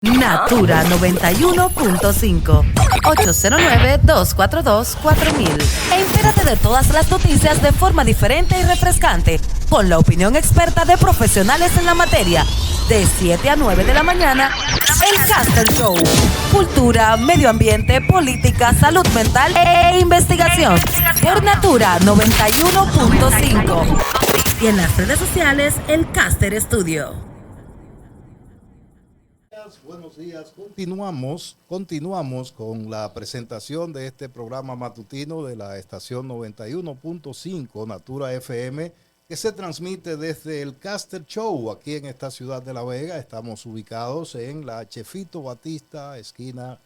Natura 91.5 809-242-4000. Entérate de todas las noticias de forma diferente y refrescante, con la opinión experta de profesionales en la materia. De 7 a 9 de la mañana, El Caster Show. Cultura, medio ambiente, política, salud mental e investigación. Por Natura 91.5. Y en las redes sociales, El Caster Studio. Buenos días, continuamos con la presentación de este programa matutino de la estación 91.5 Natura FM, que se transmite desde el Caster Show aquí en esta ciudad de La Vega. Estamos ubicados en la Chefito Batista, esquina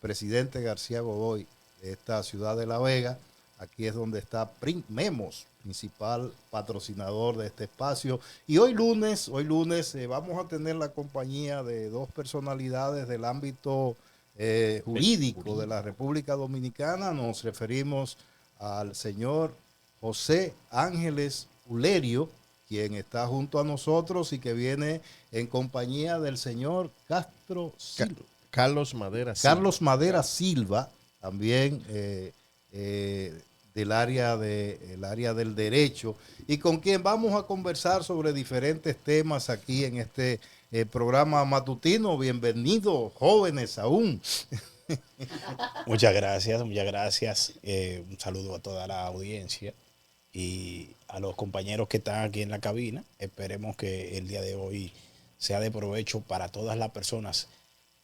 Presidente García Godoy de esta ciudad de La Vega. Aquí es donde está Print Memos, principal patrocinador de este espacio. Y hoy lunes vamos a tener la compañía de dos personalidades del ámbito jurídico de la República Dominicana. Nos referimos al señor José Ángeles Ulerio, quien está junto a nosotros y que viene en compañía del señor Carlos Madera Silva, también del área del derecho, y con quien vamos a conversar sobre diferentes temas aquí en este programa matutino. Bienvenidos, jóvenes aún. Muchas gracias. Un saludo a toda la audiencia y a los compañeros que están aquí en la cabina. Esperemos que el día de hoy sea de provecho para todas las personas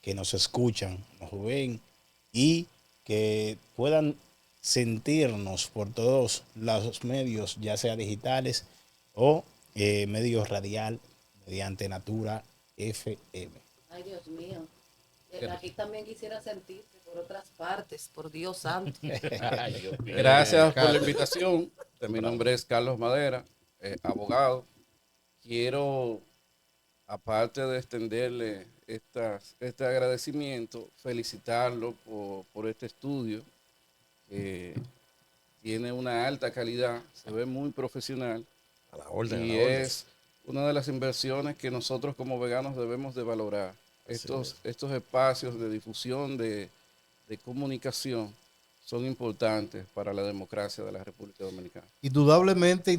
que nos escuchan, nos ven y que puedan sentirnos por todos los medios, ya sea digitales o medios radial, mediante Natura FM. Ay, Dios mío. Aquí también quisiera sentirte por otras partes, por Dios santo. Gracias por la invitación. Mi nombre es Carlos Madera, abogado. Quiero, aparte de extenderle este agradecimiento, felicitarlo por este estudio. Tiene una alta calidad, se ve muy profesional y es una de las inversiones que nosotros como veganos debemos de valorar. Estos espacios de difusión, de comunicación son importantes para la democracia de la República Dominicana. Indudablemente,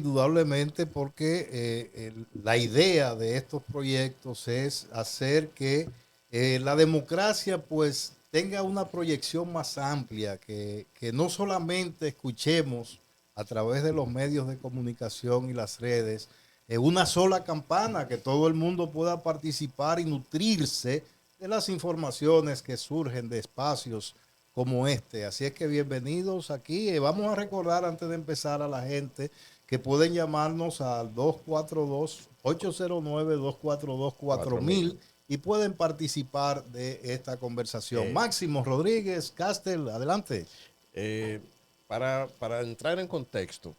porque la idea de estos proyectos es hacer que la democracia pues tenga una proyección más amplia, que no solamente escuchemos a través de los medios de comunicación y las redes una sola campana, que todo el mundo pueda participar y nutrirse de las informaciones que surgen de espacios como este. Así es que bienvenidos aquí. Vamos a recordar antes de empezar a la gente que pueden llamarnos al 242-809-242-4000 y pueden participar de esta conversación. Máximo Rodríguez, Castel, adelante. Para entrar en contexto,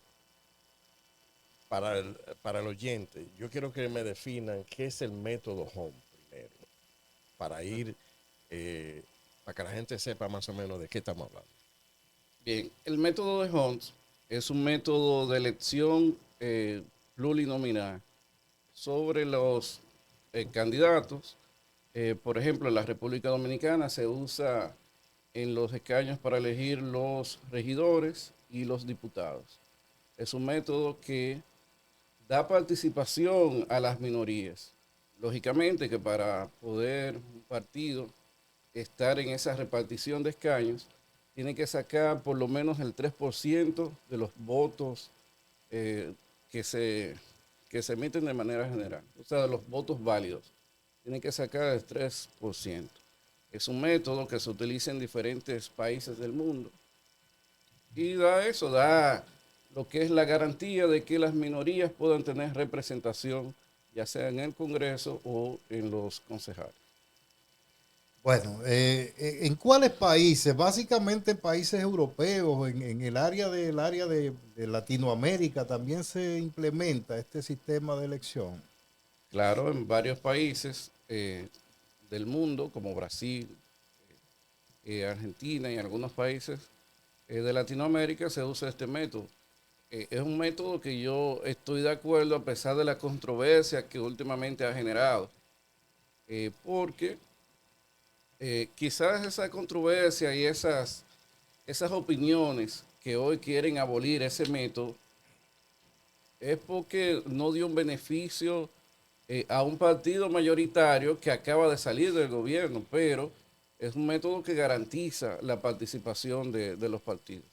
para el oyente, yo quiero que me definan qué es el método HOME primero, para que la gente sepa más o menos de qué estamos hablando. Bien, el método de Holmes es un método de elección plurinominal sobre los candidatos. Por ejemplo, en la República Dominicana se usa en los escaños para elegir los regidores y los diputados. Es un método que da participación a las minorías. Lógicamente que para poder un partido estar en esa repartición de escaños, tiene que sacar por lo menos el 3% de los votos que se emiten de manera general, o sea, de los votos válidos. Tiene que sacar el 3%. Es un método que se utiliza en diferentes países del mundo y da lo que es la garantía de que las minorías puedan tener representación, ya sea en el Congreso o en los concejales. Bueno, ¿en cuáles países? Básicamente en países europeos, en el área de Latinoamérica también se implementa este sistema de elección. Claro, en varios países del mundo, como Brasil, Argentina y algunos países de Latinoamérica, se usa este método. Es un método que yo estoy de acuerdo a pesar de la controversia que últimamente ha generado, porque Quizás esa controversia y esas opiniones que hoy quieren abolir ese método es porque no dio un beneficio a un partido mayoritario que acaba de salir del gobierno, pero es un método que garantiza la participación de los partidos.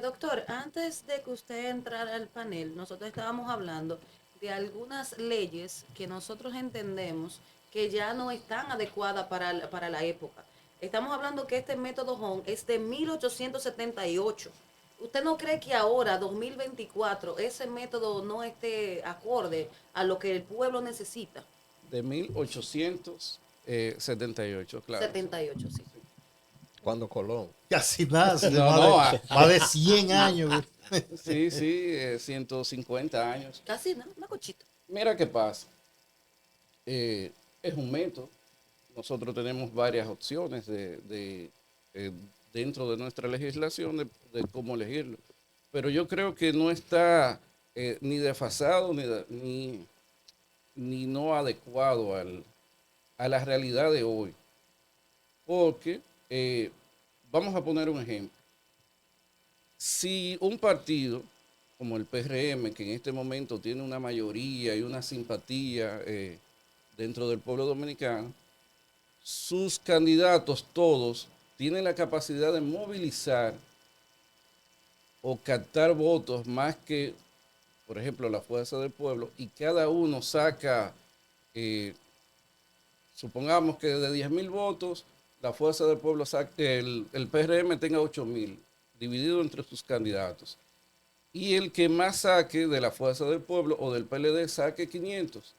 Doctor, antes de que usted entrara al panel, nosotros estábamos hablando de algunas leyes que nosotros entendemos que ya no están adecuadas para la época. Estamos hablando que este método Home es de 1878. ¿Usted no cree que ahora, 2024, ese método no esté acorde a lo que el pueblo necesita? De 1878, claro. 78, sí. Cuando Colón. Casi nada, más de 100 años. Sí, 150 años. Casi, ¿no? Una cochita. Mira qué pasa. Es un método. Nosotros tenemos varias opciones dentro de nuestra legislación de cómo elegirlo. Pero yo creo que no está ni desfasado ni no adecuado a la realidad de hoy. Porque, vamos a poner un ejemplo. Si un partido como el PRM, que en este momento tiene una mayoría y una simpatía dentro del pueblo dominicano, sus candidatos todos tienen la capacidad de movilizar o captar votos más que, por ejemplo, la Fuerza del Pueblo, y cada uno saca, supongamos que de 10,000 votos, la Fuerza del Pueblo saca, el PRM tenga 8,000, dividido entre sus candidatos. Y el que más saque de la Fuerza del Pueblo o del PLD saque 500.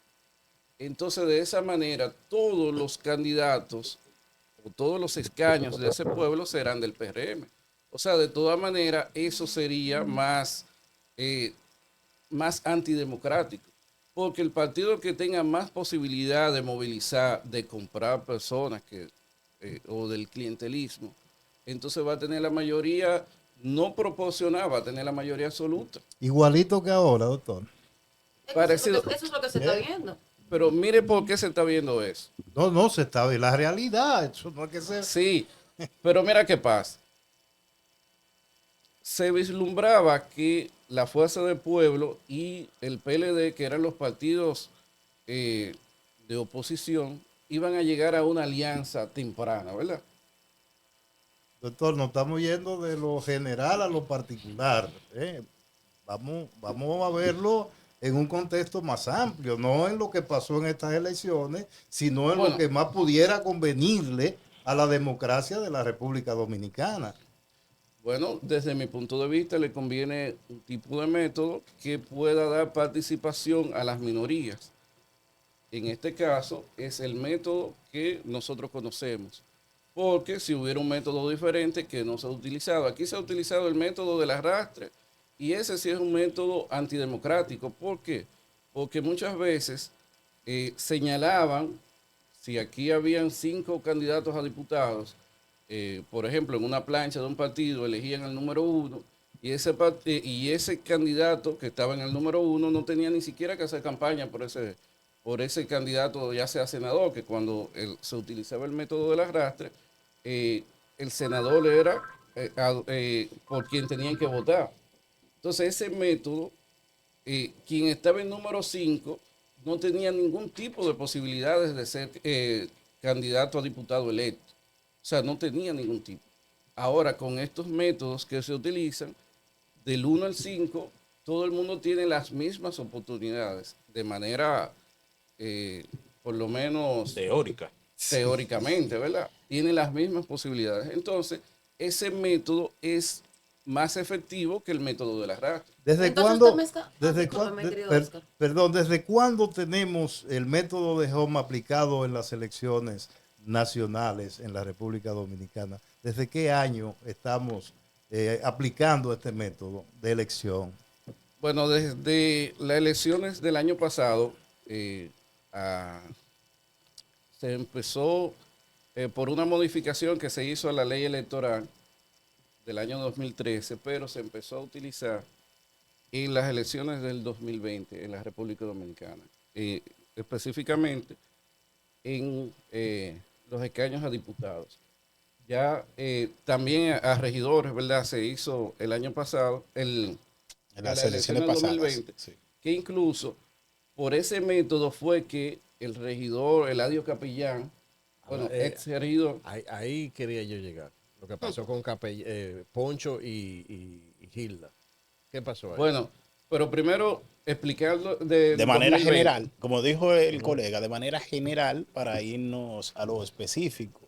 Entonces, de esa manera, todos los candidatos o todos los escaños de ese pueblo serán del PRM. O sea, de todas maneras, eso sería más antidemocrático. Porque el partido que tenga más posibilidad de movilizar, de comprar personas o del clientelismo, entonces va a tener la mayoría no proporcional, va a tener la mayoría absoluta. Igualito que ahora, doctor. Parecido. Eso es lo que se está viendo. Pero mire por qué se está viendo eso. No se está viendo la realidad. Eso no hay que ser. Sí, pero mira qué pasa. Se vislumbraba que la Fuerza del Pueblo y el PLD, que eran los partidos de oposición, iban a llegar a una alianza temprana, ¿verdad? Doctor, nos estamos yendo de lo general a lo particular. Vamos a verlo en un contexto más amplio, no en lo que pasó en estas elecciones, sino en lo que más pudiera convenirle a la democracia de la República Dominicana. Bueno, desde mi punto de vista le conviene un tipo de método que pueda dar participación a las minorías. En este caso es el método que nosotros conocemos, porque si hubiera un método diferente que no se ha utilizado, aquí se ha utilizado el método del arrastre, y ese sí es un método antidemocrático. ¿Por qué? Porque muchas veces señalaban, si aquí habían 5 candidatos a diputados, por ejemplo, en una plancha de un partido elegían al número 1, y ese candidato que estaba en el número 1 no tenía ni siquiera que hacer campaña por ese candidato, ya sea senador, que cuando se utilizaba el método del arrastre, el senador era por quien tenían que votar. Entonces, ese método, quien estaba en número 5 no tenía ningún tipo de posibilidades de ser candidato a diputado electo. O sea, no tenía ningún tipo. Ahora, con estos métodos que se utilizan, del 1 al 5, todo el mundo tiene las mismas oportunidades, de manera, por lo menos... teóricamente, ¿verdad? Tiene las mismas posibilidades. Entonces, ese método es más efectivo que el método del arrastre. ¿Desde cuándo tenemos el método de Home aplicado en las elecciones nacionales en la República Dominicana? ¿Desde qué año estamos aplicando este método de elección? Bueno, desde las elecciones del año pasado se empezó por una modificación que se hizo a la ley electoral del año 2013, pero se empezó a utilizar en las elecciones del 2020 en la República Dominicana. Específicamente en los escaños a diputados. Ya también a regidores, ¿verdad? Se hizo el año pasado, En a las la elección elecciones del pasadas. 2020, Sí. que incluso por ese método fue que el regidor Eladio Capellán, bueno, Ahora, ex regidor, ahí quería yo llegar. Lo que pasó con Poncho y Gilda. ¿Qué pasó ahí? bueno, pero primero explicarlo De manera 2020. general, como dijo el colega, de manera general para irnos a lo específico,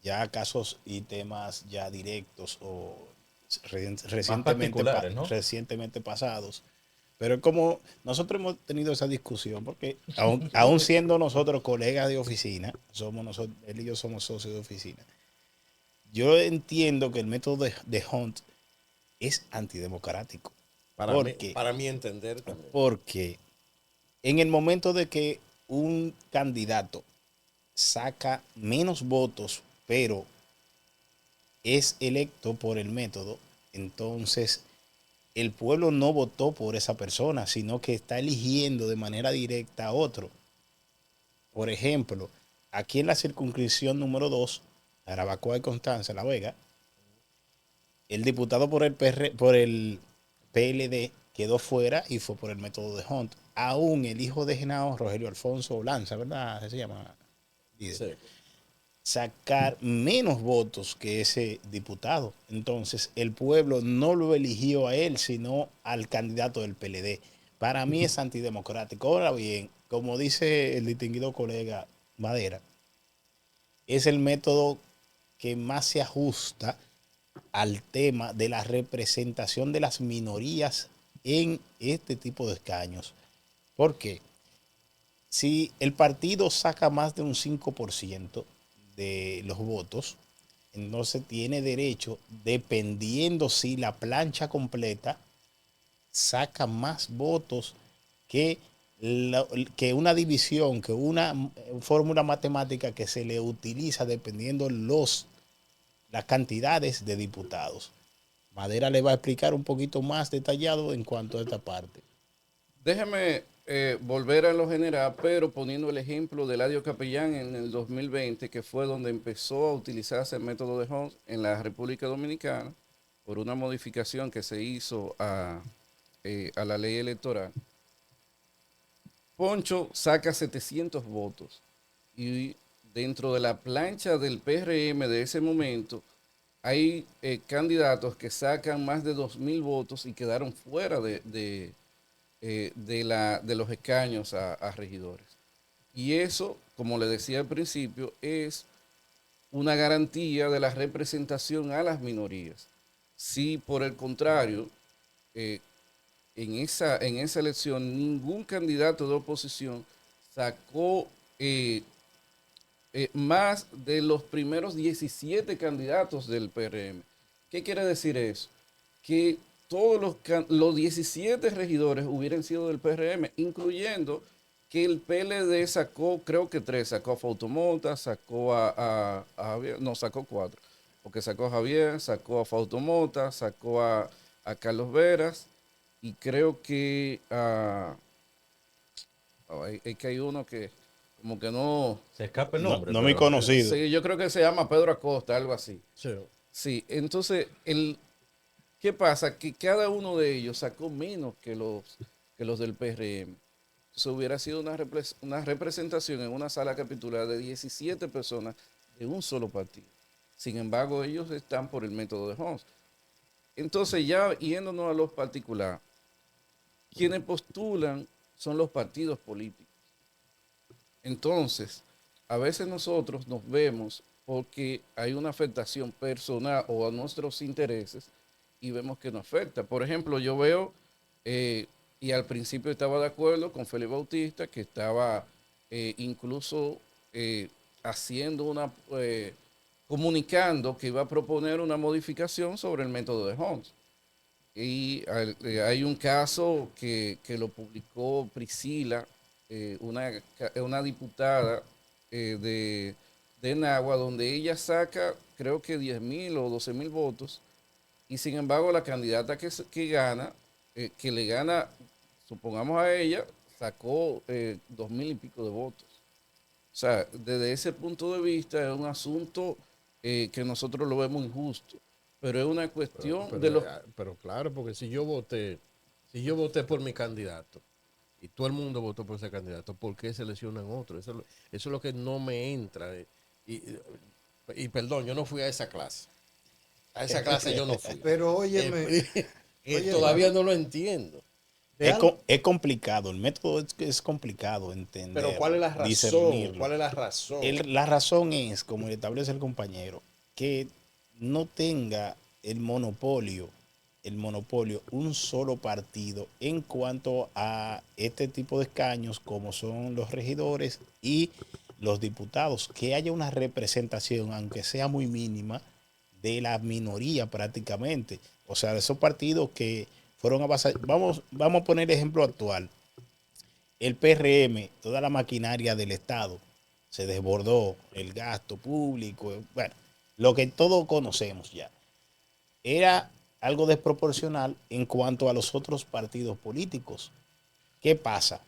ya casos y temas ya directos o particulares, ¿no? recientemente pasados. Pero es como nosotros hemos tenido esa discusión, porque aún siendo nosotros colegas de oficina, él y yo somos socios de oficina, yo entiendo que el método de Hunt es antidemocrático. Para mí entender también. Porque en el momento de que un candidato saca menos votos, pero es electo por el método, entonces el pueblo no votó por esa persona, sino que está eligiendo de manera directa a otro. Por ejemplo, aquí en la circunscripción número 2, Jarabacoa y Constanza, La Vega, el diputado por el PLD quedó fuera y fue por el método de Hunt. Aún el hijo de Genao, Rogelio Alfonso Lanza, ¿verdad? Así se llama. Sí. Sacar menos votos que ese diputado. Entonces, el pueblo no lo eligió a él, sino al candidato del PLD. Para mí es antidemocrático. Ahora bien, como dice el distinguido colega Madera, es el método que más se ajusta al tema de la representación de las minorías en este tipo de escaños. ¿Por qué? Si el partido saca más de un 5% de los votos, entonces tiene derecho, dependiendo si la plancha completa saca más votos que, que una división, que una fórmula matemática que se le utiliza dependiendo las cantidades de diputados. Madera le va a explicar un poquito más detallado en cuanto a esta parte. Déjeme volver a lo general, pero poniendo el ejemplo de Eladio Capellán en el 2020, que fue donde empezó a utilizarse el método de Hunt en la República Dominicana, por una modificación que se hizo a la ley electoral. Poncho saca 700 votos y dentro de la plancha del PRM de ese momento hay candidatos que sacan más de 2.000 votos y quedaron fuera de los escaños a regidores. Y eso, como le decía al principio, es una garantía de la representación a las minorías. Si por el contrario, en esa elección ningún candidato de oposición sacó más de los primeros 17 candidatos del PRM. ¿Qué quiere decir eso? Que todos los 17 regidores hubieran sido del PRM, incluyendo que el PLD sacó, creo que 3, sacó a Fautomota, sacó a Javier, no, sacó 4, porque sacó a Javier, sacó a Fautomota, sacó a Carlos Veras, y creo que es que hay uno que como que no... Se escapa el nombre. No me conocido. Sí, yo creo que se llama Pedro Acosta, algo así. Sí. Sí, entonces, ¿qué pasa? Que cada uno de ellos sacó menos que los del PRM. Entonces hubiera sido una representación en una sala capitular de 17 personas de un solo partido. Sin embargo, ellos están por el método de Hunt. Entonces, ya yéndonos a los particulares, quienes postulan son los partidos políticos. Entonces, a veces nosotros nos vemos porque hay una afectación personal o a nuestros intereses y vemos que nos afecta. Por ejemplo, yo veo, y al principio estaba de acuerdo con Félix Bautista, que estaba incluso haciendo comunicando que iba a proponer una modificación sobre el método de Hunt. Y hay un caso que lo publicó Priscila, una diputada de Nagua, donde ella saca creo que 10.000 o 12.000 votos, y sin embargo la candidata que gana, que le gana, supongamos a ella, sacó 2.000 y pico de votos. O sea, desde ese punto de vista es un asunto que nosotros lo vemos injusto, pero es una cuestión de los... Pero claro, porque si yo voté por mi candidato y todo el mundo votó por ese candidato, ¿por qué seleccionan otro? Eso es lo que no me entra. Y perdón, yo no fui a esa clase. A esa clase yo no fui. Pero óyeme, Todavía no lo entiendo. Es complicado, el método es complicado entender. Pero ¿cuál es la razón? discernirlo. ¿Cuál es la razón? La razón es, como le establece el compañero, que no tenga el monopolio, un solo partido en cuanto a este tipo de escaños, como son los regidores y los diputados, que haya una representación, aunque sea muy mínima, de la minoría prácticamente. O sea, de esos partidos que fueron vamos a poner el ejemplo actual. El PRM, toda la maquinaria del Estado, se desbordó, el gasto público, bueno, lo que todos conocemos ya. Era algo desproporcional en cuanto a los otros partidos políticos. ¿Qué pasa?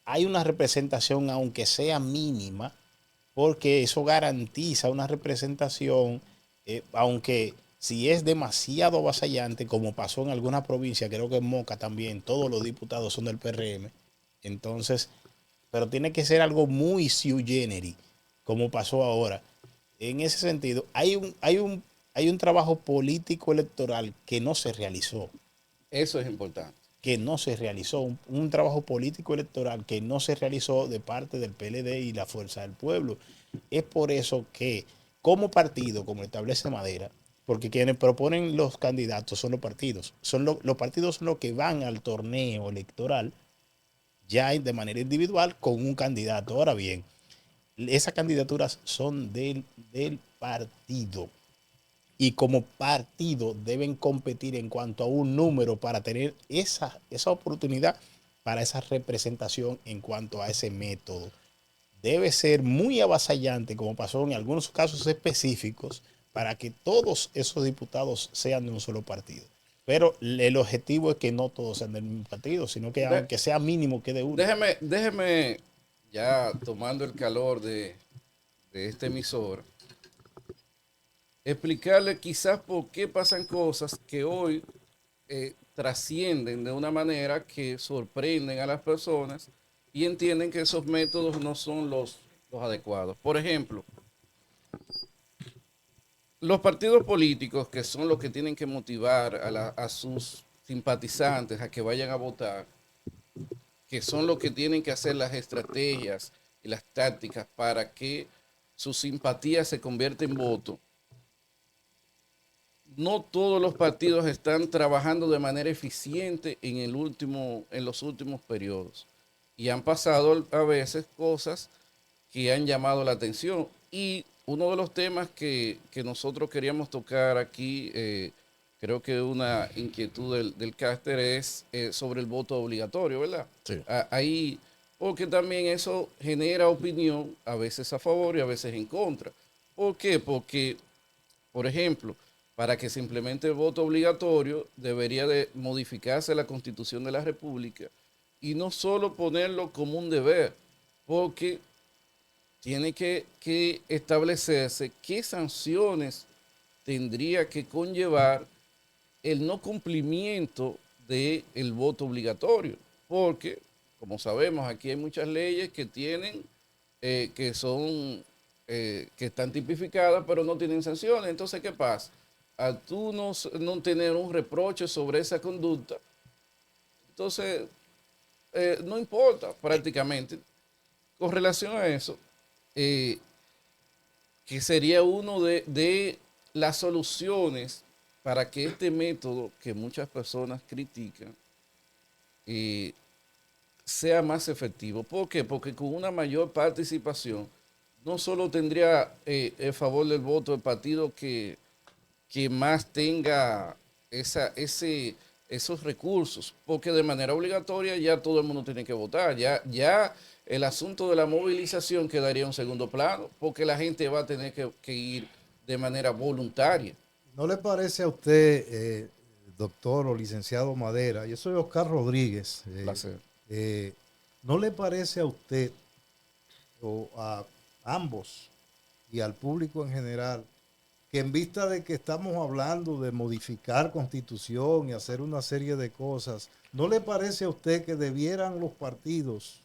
Hay una representación, aunque sea mínima, porque eso garantiza una representación, aunque si es demasiado avasallante, como pasó en alguna provincia, creo que en Moca también, todos los diputados son del PRM, entonces, pero tiene que ser algo muy sui generis, como pasó ahora. En ese sentido, hay un trabajo político electoral que no se realizó. Eso es importante. Que no se realizó, un trabajo político electoral que no se realizó de parte del PLD y la Fuerza del Pueblo. Es por eso que, como partido, como establece Madera, porque quienes proponen los candidatos son los partidos, los partidos son los que van al torneo electoral ya de manera individual con un candidato. Ahora bien, esas candidaturas son del partido. Y como partido deben competir en cuanto a un número para tener esa oportunidad para esa representación en cuanto a ese método. Debe ser muy avasallante, como pasó en algunos casos específicos, para que todos esos diputados sean de un solo partido. Pero el objetivo es que no todos sean del mismo partido, sino que aunque sea mínimo quede uno. Déjeme ya tomando el calor de este emisor, explicarle quizás por qué pasan cosas que hoy trascienden de una manera que sorprenden a las personas y entienden que esos métodos no son los adecuados. Por ejemplo, los partidos políticos, que son los que tienen que motivar a sus simpatizantes a que vayan a votar, que son los que tienen que hacer las estrategias y las tácticas para que su simpatía se convierta en voto, no todos los partidos están trabajando de manera eficiente en los últimos periodos. Y han pasado a veces cosas que han llamado la atención. Y uno de los temas que nosotros queríamos tocar aquí, creo que una inquietud del cáster es sobre el voto obligatorio, ¿verdad? Sí. Ahí, porque también eso genera opinión, a veces a favor y a veces en contra. ¿Por qué? Porque, por ejemplo, para que se implemente el voto obligatorio, debería de modificarse la Constitución de la República y no solo ponerlo como un deber, porque tiene que establecerse qué sanciones tendría que conllevar el no cumplimiento del voto obligatorio, porque, como sabemos, aquí hay muchas leyes que tienen, que están tipificadas, pero no tienen sanciones. Entonces, ¿qué pasa? Al tú no tener un reproche sobre esa conducta, entonces no importa prácticamente. Con relación a eso, que sería uno de las soluciones para que este método que muchas personas critican sea más efectivo. ¿Por qué? Porque con una mayor participación no solo tendría el favor del voto el partido que más tenga esos recursos, porque de manera obligatoria ya todo el mundo tiene que votar, ya el asunto de la movilización quedaría en un segundo plano, porque la gente va a tener que ir de manera voluntaria. ¿No le parece a usted, doctor o licenciado Madera? Yo soy Oscar Rodríguez. Placer. ¿No le parece a usted o a ambos y al público en general, que en vista de que estamos hablando de modificar constitución y hacer una serie de cosas, ¿no le parece a usted que debieran los partidos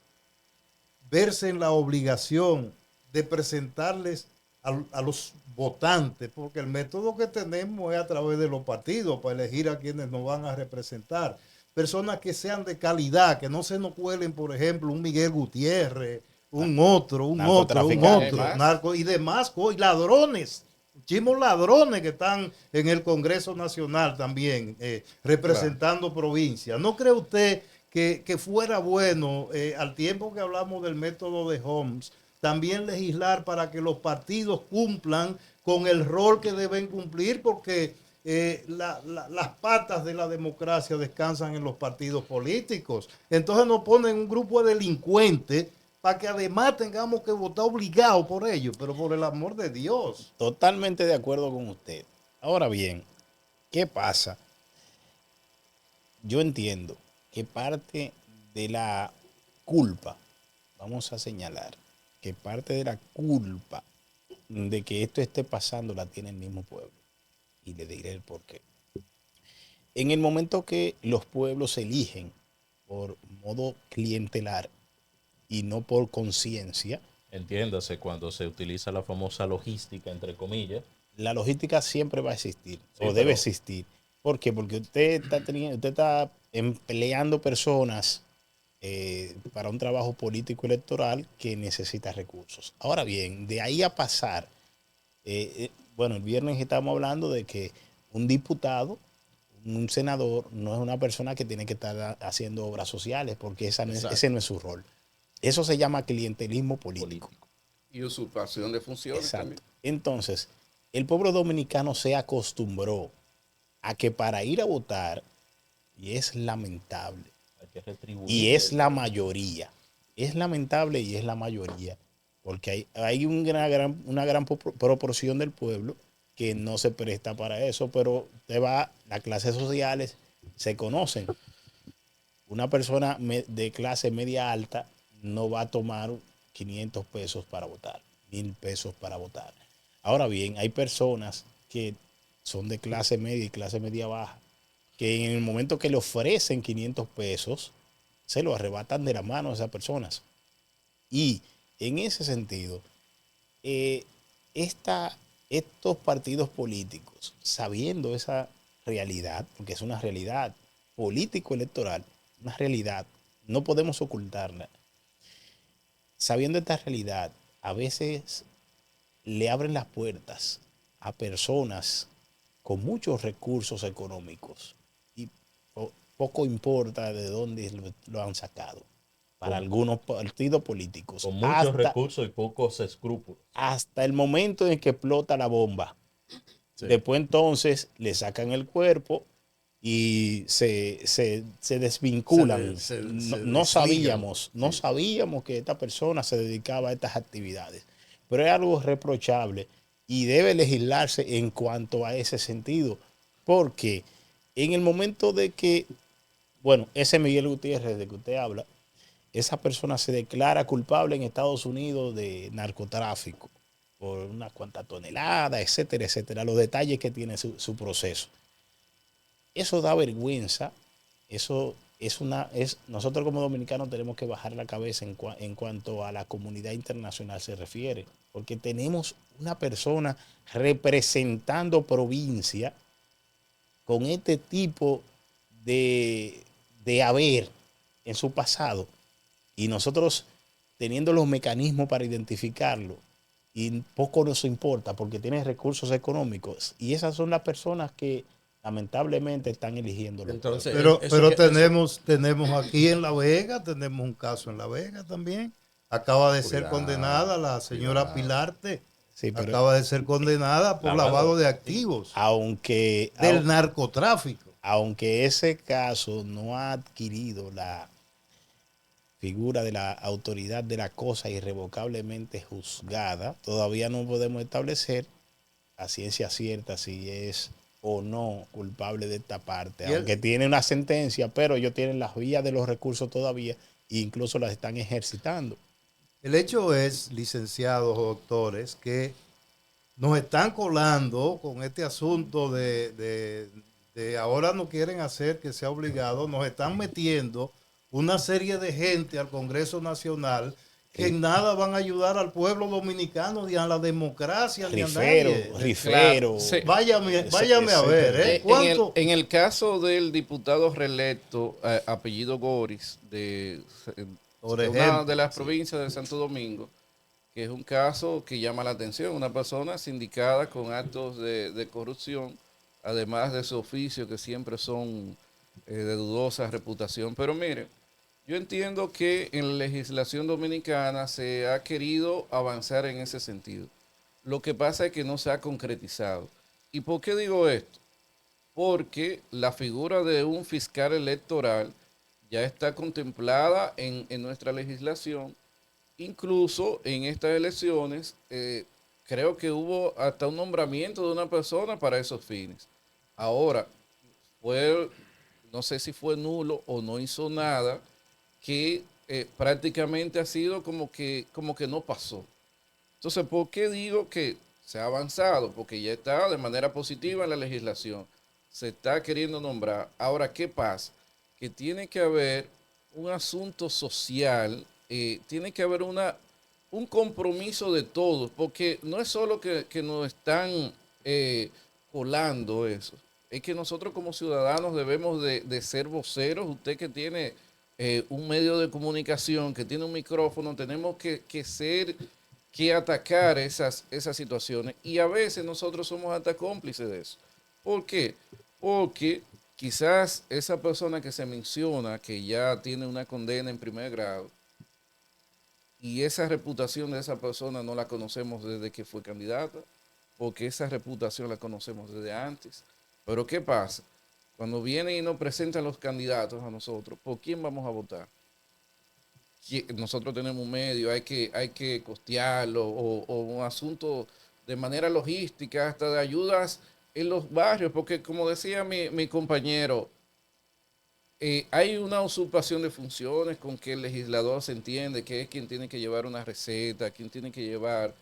verse en la obligación de presentarles a los votantes? Porque el método que tenemos es a través de los partidos para elegir a quienes nos van a representar. Personas que sean de calidad, que no se nos cuelen, por ejemplo, un Miguel Gutiérrez, un otro, narco y demás, y ladrones. Muchísimos ladrones que están en el Congreso Nacional también, representando provincias. ¿No cree usted que fuera bueno, al tiempo que hablamos del método de Homs, también legislar para que los partidos cumplan con el rol que deben cumplir? Porque las patas de la democracia descansan en los partidos políticos. Entonces nos ponen un grupo de delincuentes para que además tengamos que votar obligados por ellos, pero por el amor de Dios. Totalmente de acuerdo con usted. Ahora bien, ¿qué pasa? Yo entiendo que parte de la culpa, vamos a señalar, que parte de la culpa de que esto esté pasando la tiene el mismo pueblo. Y le diré el por qué. En el momento que los pueblos eligen por modo clientelar y no por conciencia. Entiéndase, cuando se utiliza la famosa logística, entre comillas. La logística siempre va a existir, sí, o debe existir. ¿Por qué? Porque usted está empleando personas para un trabajo político electoral que necesita recursos. Ahora bien, de ahí a pasar, bueno, el viernes estamos hablando de que un diputado, un senador, no es una persona que tiene que estar haciendo obras sociales, porque ese no es su rol. Eso se llama clientelismo político. Y usurpación de funciones. Exacto. También. Entonces, el pueblo dominicano se acostumbró a que para ir a votar, y es lamentable, y es la mayoría, es lamentable y es la mayoría, porque hay una gran proporción del pueblo que no se presta para eso, pero las clases sociales se conocen. Una persona de clase media alta no va a tomar 500 pesos para votar, 1,000 pesos para votar. Ahora bien, hay personas que son de clase media y clase media baja, que en el momento que le ofrecen 500 pesos, se lo arrebatan de la mano a esas personas. Y en ese sentido, estos partidos políticos, sabiendo esa realidad, porque es una realidad político-electoral, una realidad, no podemos ocultarla. Sabiendo esta realidad, a veces le abren las puertas a personas con muchos recursos económicos y poco importa de dónde lo han sacado. Para algunos partidos políticos. Con muchos recursos y pocos escrúpulos. Hasta el momento en que explota la bomba. Sí. Después entonces le sacan el cuerpo y se desvinculan. No sabíamos que esta persona se dedicaba a estas actividades. Pero es algo reprochable y debe legislarse en cuanto a ese sentido. Porque en el momento de que, bueno, ese Miguel Gutiérrez de que usted habla, esa persona se declara culpable en Estados Unidos de narcotráfico por unas cuantas toneladas, etcétera, etcétera. Los detalles que tiene su proceso. Eso da vergüenza. Nosotros como dominicanos tenemos que bajar la cabeza en cuanto a la comunidad internacional se refiere. Porque tenemos una persona representando provincia con este tipo de haber en su pasado. Y nosotros teniendo los mecanismos para identificarlo, y poco nos importa porque tiene recursos económicos. Y esas son las personas que lamentablemente están eligiéndolo. Entonces, pero tenemos aquí en La Vega, tenemos un caso en La Vega también. Acaba de ser condenada la señora Pilarte. Sí, acaba de ser condenada por lavado de activos. Del narcotráfico. Aunque ese caso no ha adquirido la figura de la autoridad de la cosa irrevocablemente juzgada, todavía no podemos establecer a ciencia cierta si es o no culpable de esta parte, aunque tiene una sentencia, pero ellos tienen las vías de los recursos todavía e incluso las están ejercitando. El hecho es, licenciados o doctores, que nos están colando con este asunto de ahora no quieren hacer que sea obligado, nos están metiendo una serie de gente al Congreso Nacional que en nada van a ayudar al pueblo dominicano, ni a la democracia, ni a nadie. Rifero. Claro, sí. Váyame a ver, ¿eh? ¿Cuánto? En el caso del diputado reelecto, apellido Goris, Por de una ejemplo, de las provincias de Santo Domingo, que es un caso que llama la atención, una persona sindicada con actos de corrupción, además de su oficio, que siempre son de dudosa reputación. Pero mire, yo entiendo que en la legislación dominicana se ha querido avanzar en ese sentido. Lo que pasa es que no se ha concretizado. ¿Y por qué digo esto? Porque la figura de un fiscal electoral ya está contemplada en nuestra legislación. Incluso en estas elecciones, creo que hubo hasta un nombramiento de una persona para esos fines. Ahora, no sé si fue nulo o no hizo nada, que prácticamente ha sido como que no pasó. Entonces, ¿por qué digo que se ha avanzado? Porque ya está de manera positiva en la legislación. Se está queriendo nombrar. Ahora, ¿qué pasa? Que tiene que haber un asunto social, tiene que haber un compromiso de todos, porque no es solo que nos están colando eso, es que nosotros como ciudadanos debemos de ser voceros. Usted que tiene un medio de comunicación, que tiene un micrófono, tenemos que atacar esas situaciones, y a veces nosotros somos hasta cómplices de eso. ¿Por qué? Porque quizás esa persona que se menciona, que ya tiene una condena en primer grado, y esa reputación de esa persona no la conocemos desde que fue candidata, porque esa reputación la conocemos desde antes. Pero ¿qué pasa? Cuando vienen y nos presentan los candidatos a nosotros, ¿por quién vamos a votar? Nosotros tenemos un medio, hay que costearlo, o un asunto de manera logística, hasta de ayudas en los barrios, porque como decía mi compañero, hay una usurpación de funciones con que el legislador se entiende que es quien tiene que llevar una receta, quien tiene que llevar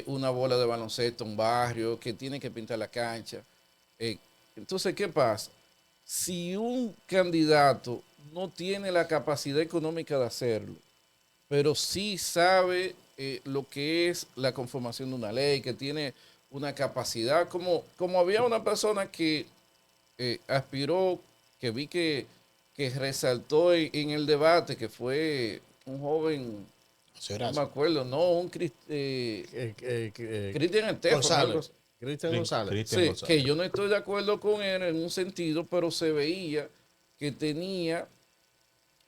una bola de baloncesto a un barrio, que tiene que pintar la cancha. Entonces, ¿qué pasa? Si un candidato no tiene la capacidad económica de hacerlo, pero sí sabe lo que es la conformación de una ley, que tiene una capacidad, como había una persona que aspiró, que vi que resaltó en el debate, que fue un joven, no me acuerdo, Cristian Estefan. González. Cristian González. Sí, que yo no estoy de acuerdo con él en un sentido, pero se veía que tenía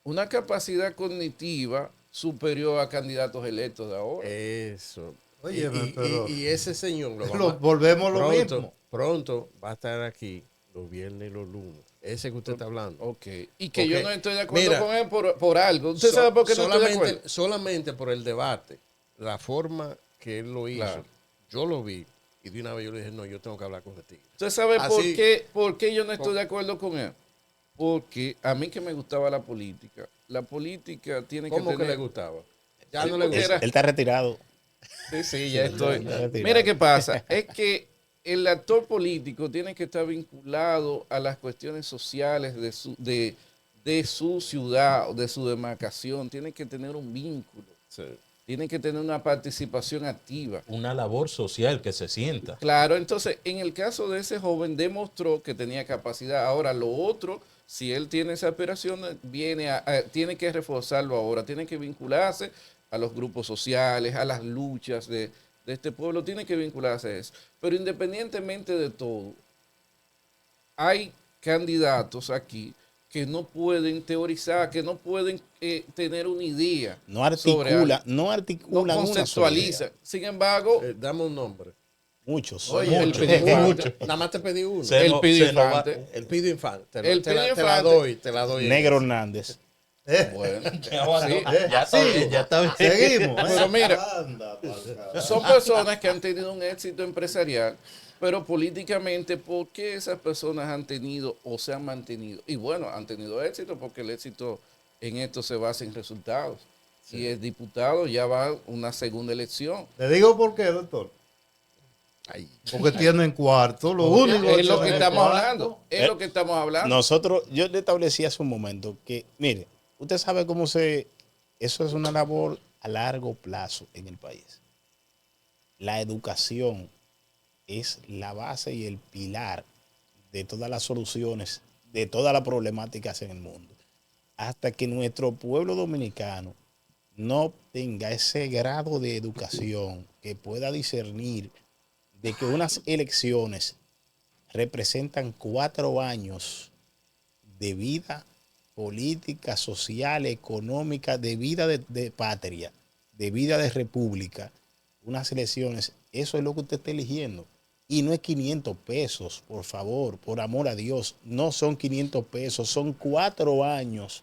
una capacidad cognitiva superior a candidatos electos de ahora. Eso. Oye, pero y ese señor volvemos a lo mismo. Pronto va a estar aquí los viernes y los lunes. Ese que usted está hablando. Ok. Y que yo no estoy de acuerdo con él por algo. ¿Usted sabe por qué no estoy de acuerdo? Solamente por el debate, la forma que él lo hizo. Claro. Yo lo vi y de una vez yo le dije, no, yo tengo que hablar con este. ¿Usted sabe por qué yo no estoy de acuerdo con él? Porque a mí que me gustaba la política tiene que tener... ¿Cómo que le gustaba? Ya no le gusta. Él está retirado. Sí, ya estoy. retirado. Mire qué pasa, es que el actor político tiene que estar vinculado a las cuestiones sociales de su ciudad o de su demarcación, tiene que tener un vínculo, Sí. tiene que tener una participación activa. Una labor social que se sienta. Claro, entonces en el caso de ese joven demostró que tenía capacidad. Ahora lo otro, si él tiene esa aspiración, tiene que reforzarlo ahora, tiene que vincularse a los grupos sociales, a las luchas de este pueblo, tiene que vincularse a eso. Pero independientemente de todo, hay candidatos aquí que no pueden teorizar, que no pueden tener una idea. No articulan no una sola conceptualizan. idea. Sin embargo, Dame un nombre. Muchos. Oye, el muchos. Pido Nada más te pedí uno. Se el no- Pido se no va- Infante. El Pido Infante. El Te la Pido Infante. doy, te la doy. Negro Hernández. Bueno, Ahora, sí. ya está bien, ya está bien. Seguimos. Pero mira, Anda, pa'l carajo. son personas que han tenido un éxito empresarial, pero políticamente, ¿por qué esas personas han tenido o se han mantenido? Y bueno, han tenido éxito porque el éxito en esto se basa en resultados. y el diputado ya va a una segunda elección. Le digo por qué, doctor. Porque tienen cuarto, lo único Es lo que tienen estamos cuarto. hablando. Es lo que estamos hablando. Nosotros, yo le establecí hace un momento que, mire, usted sabe cómo eso es una labor a largo plazo en el país. La educación es la base y el pilar de todas las soluciones, de todas las problemáticas en el mundo. Hasta que nuestro pueblo dominicano no tenga ese grado de educación que pueda discernir de que unas elecciones representan 4 años de vida política, social, económica, de vida de patria, de vida de república, unas elecciones, eso es lo que usted está eligiendo. Y no es 500 pesos, por favor, por amor a Dios, no son 500 pesos, son 4 años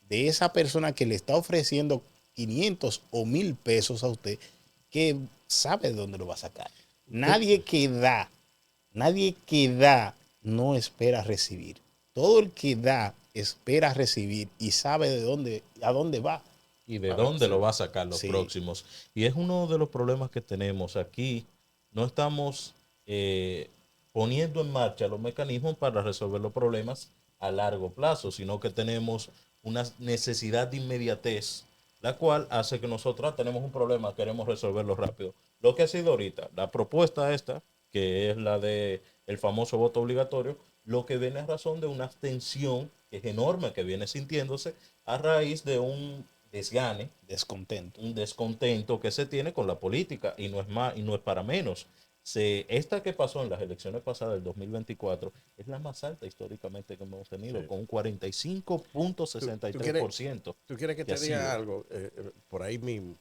de esa persona que le está ofreciendo 500 o 1000 pesos a usted, que sabe de dónde lo va a sacar. Nadie que da no espera recibir. Todo el que da espera recibir y sabe a dónde va. Y de dónde lo va a sacar los Sí. próximos. Y es uno de los problemas que tenemos aquí. No estamos poniendo en marcha los mecanismos para resolver los problemas a largo plazo, sino que tenemos una necesidad de inmediatez, la cual hace que nosotros tenemos un problema, queremos resolverlo rápido. Lo que ha sido ahorita, la propuesta esta, que es la de el famoso voto obligatorio, lo que viene a razón de una abstención que es enorme, que viene sintiéndose a raíz de un desgane, un descontento que se tiene con la política, y no es más, y no es para menos. Esta que pasó en las elecciones pasadas del 2024 es la más alta históricamente que hemos tenido, Sí. con un 45.63%. ¿Tú quieres que te ha diga sido. algo? Por ahí mismo.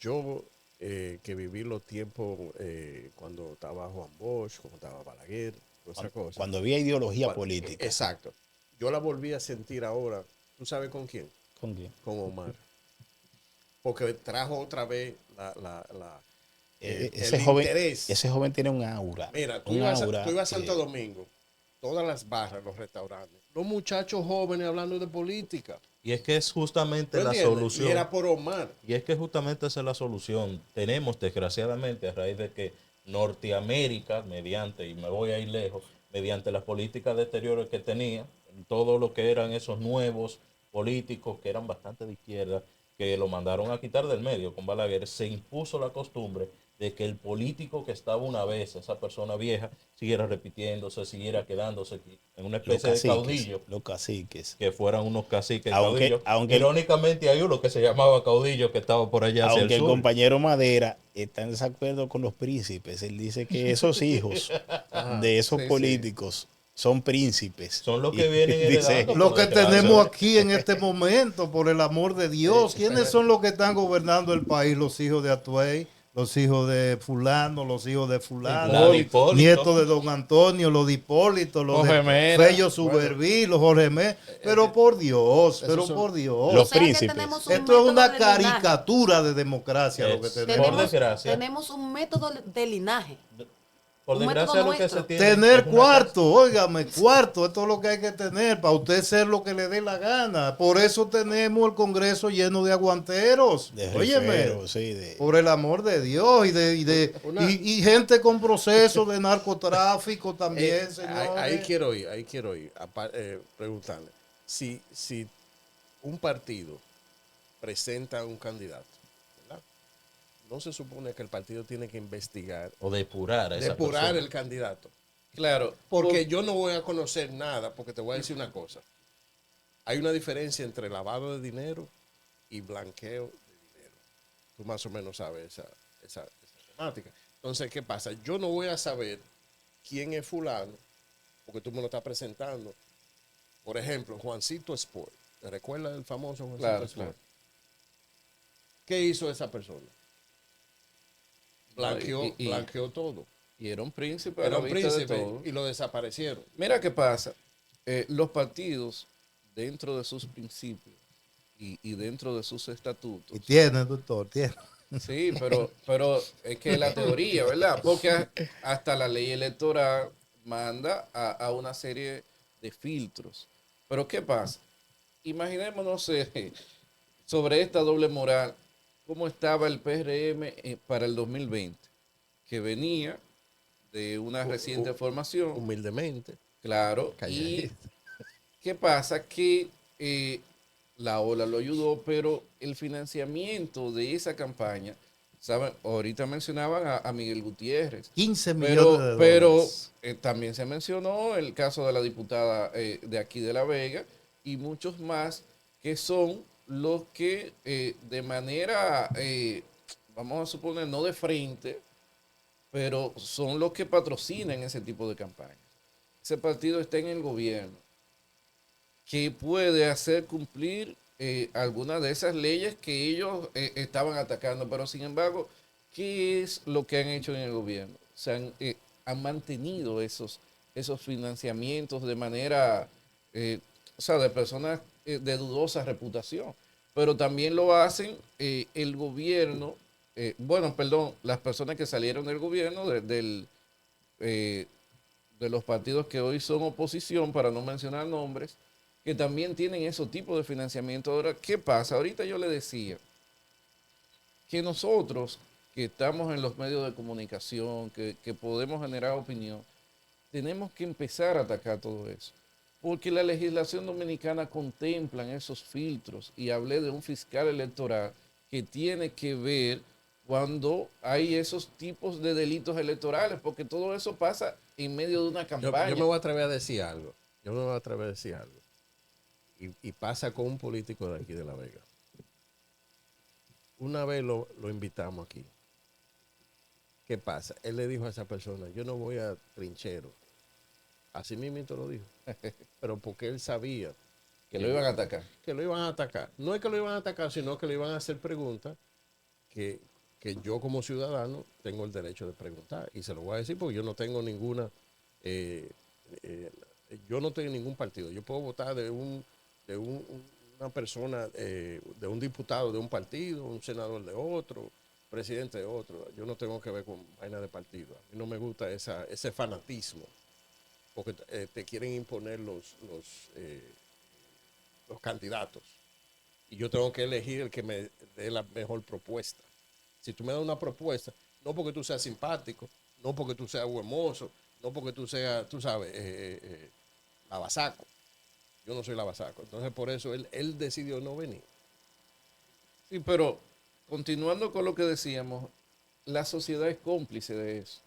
Yo que viví los tiempos cuando estaba Juan Bosch, cuando estaba Balaguer, toda esa cosa. Cuando había ideología Cuando- política. Exacto. Yo la volví a sentir ahora. ¿Tú sabes con quién? ¿Con quién? Con Omar. Porque trajo otra vez el interés. Ese joven tiene un aura. Mira, tú un ibas aura a que- Santo Domingo, todas las barras, los restaurantes, los muchachos jóvenes hablando de política. Y es que es justamente ¿Tú la entiendes? solución. Y era por Omar. Y es que justamente esa es la solución. Tenemos, desgraciadamente, a raíz de que Norteamérica, mediante, y me voy a ir lejos, mediante las políticas de exteriores que tenía, todo lo que eran esos nuevos políticos que eran bastante de izquierda, que lo mandaron a quitar del medio con Balaguer, se impuso la costumbre de que el político que estaba una vez, esa persona vieja, siguiera repitiéndose, siguiera quedándose en una Los especie de caciques, caudillo, los caciques. que fueran unos caciques Aunque- caudillos. aunque- Irónicamente hay uno que se llamaba caudillo que estaba por allá hacia Aunque el el sur. compañero Madera está en desacuerdo con los príncipes. Él dice que esos hijos de esos sí, políticos son príncipes. Son los que Y vienen dice, heredando. Lo por que desgracia. tenemos aquí en este momento, por el amor de Dios, ¿quiénes son los que están gobernando el país? Los hijos de Atuey, los hijos de fulano, los hijos de fulano, La de Hipólito. nietos de don Antonio, los de Hipólito, los Jorge de Mera. Fello Suberví, los Jorge Mera. Pero por Dios, pero son- por Dios. Los O sea que príncipes. tenemos un Esto es una método de linaje. caricatura de democracia lo que Es- tenemos. Por desgracia. Tenemos un método de linaje. Por un desgracia método lo que nuestro. se tiene Tener es una cuarto, óigame, cuarto, esto es lo que hay que tener para usted ser lo que le dé la gana. Por eso tenemos el Congreso lleno de aguanteros. de Óyeme, riferos, sí, de- por el amor de Dios y gente con procesos de narcotráfico también, señores. Ahí quiero ir, preguntarle. Si un partido presenta un candidato, ¿verdad? No se supone que el partido tiene que investigar, o depurar a esa depurar persona. el candidato. Claro. Porque yo no voy a conocer nada, porque te voy a decir una cosa. Hay una diferencia entre lavado de dinero y blanqueo de dinero. Tú más o menos sabes esa temática. Entonces, ¿qué pasa? Yo no voy a saber quién es fulano, porque tú me lo estás presentando. Por ejemplo, Juancito Sport. ¿Te recuerdas del famoso Juancito Claro, Sport? claro. ¿Qué hizo esa persona? Blanqueó, Y- blanqueó todo. Y era un príncipe. a Era la un vista de príncipe todos. y lo desaparecieron. Mira qué pasa. Los partidos, dentro de sus principios y dentro de sus estatutos. Y tiene, doctor, tiene. Sí, pero es que la teoría, ¿verdad? Porque hasta la ley electoral manda a una serie de filtros. Pero ¿qué pasa? Imaginémonos, sobre esta doble moral, cómo estaba el PRM para el 2020, que venía de una reciente formación, Humildemente. claro, y Calladito. ¿qué pasa? Que la ola lo ayudó, pero el financiamiento de esa campaña, ¿saben? Ahorita mencionaban a Miguel Gutiérrez. 15 millones de dólares. Pero también se mencionó el caso de la diputada de aquí de La Vega y muchos más que son los que de manera, vamos a suponer, no de frente, pero son los que patrocinan ese tipo de campañas. Ese partido está en el gobierno, que puede hacer cumplir algunas de esas leyes que ellos estaban atacando, pero sin embargo, ¿qué es lo que han hecho en el gobierno? Han mantenido esos financiamientos de manera, o sea, de personas de dudosa reputación, pero también lo hacen el gobierno, las personas que salieron del gobierno, de los partidos que hoy son oposición, para no mencionar nombres, que también tienen esos tipos de financiamiento. Ahora, ¿qué pasa? Ahorita yo le decía que nosotros, que estamos en los medios de comunicación, que podemos generar opinión, tenemos que empezar a atacar todo eso. Porque la legislación dominicana contempla esos filtros, y hablé de un fiscal electoral que tiene que ver cuando hay esos tipos de delitos electorales, porque todo eso pasa en medio de una campaña. Yo me voy a atrever a decir algo. Y pasa con un político de aquí de La Vega. Una vez lo invitamos aquí. ¿Qué pasa? Él le dijo a esa persona, yo no voy a trinchero. Así mismo lo dijo. Pero porque él sabía que lo iban a atacar. Que lo iban a atacar. No es que lo iban a atacar, sino que le iban a hacer preguntas que yo como ciudadano tengo el derecho de preguntar. Y se lo voy a decir porque yo no tengo ninguna... yo no tengo ningún partido. Yo puedo votar de una persona, de un diputado de un partido, un senador de otro, presidente de otro. Yo no tengo que ver con vaina de partido. A mí no me gusta ese fanatismo, porque te quieren imponer los candidatos. Y yo tengo que elegir el que me dé la mejor propuesta. Si tú me das una propuesta, no porque tú seas simpático, no porque tú seas hermoso, no porque tú seas, tú sabes, lavasaco. Yo no soy lavasaco. Entonces, por eso él decidió no venir. Sí, pero continuando con lo que decíamos, la sociedad es cómplice de eso.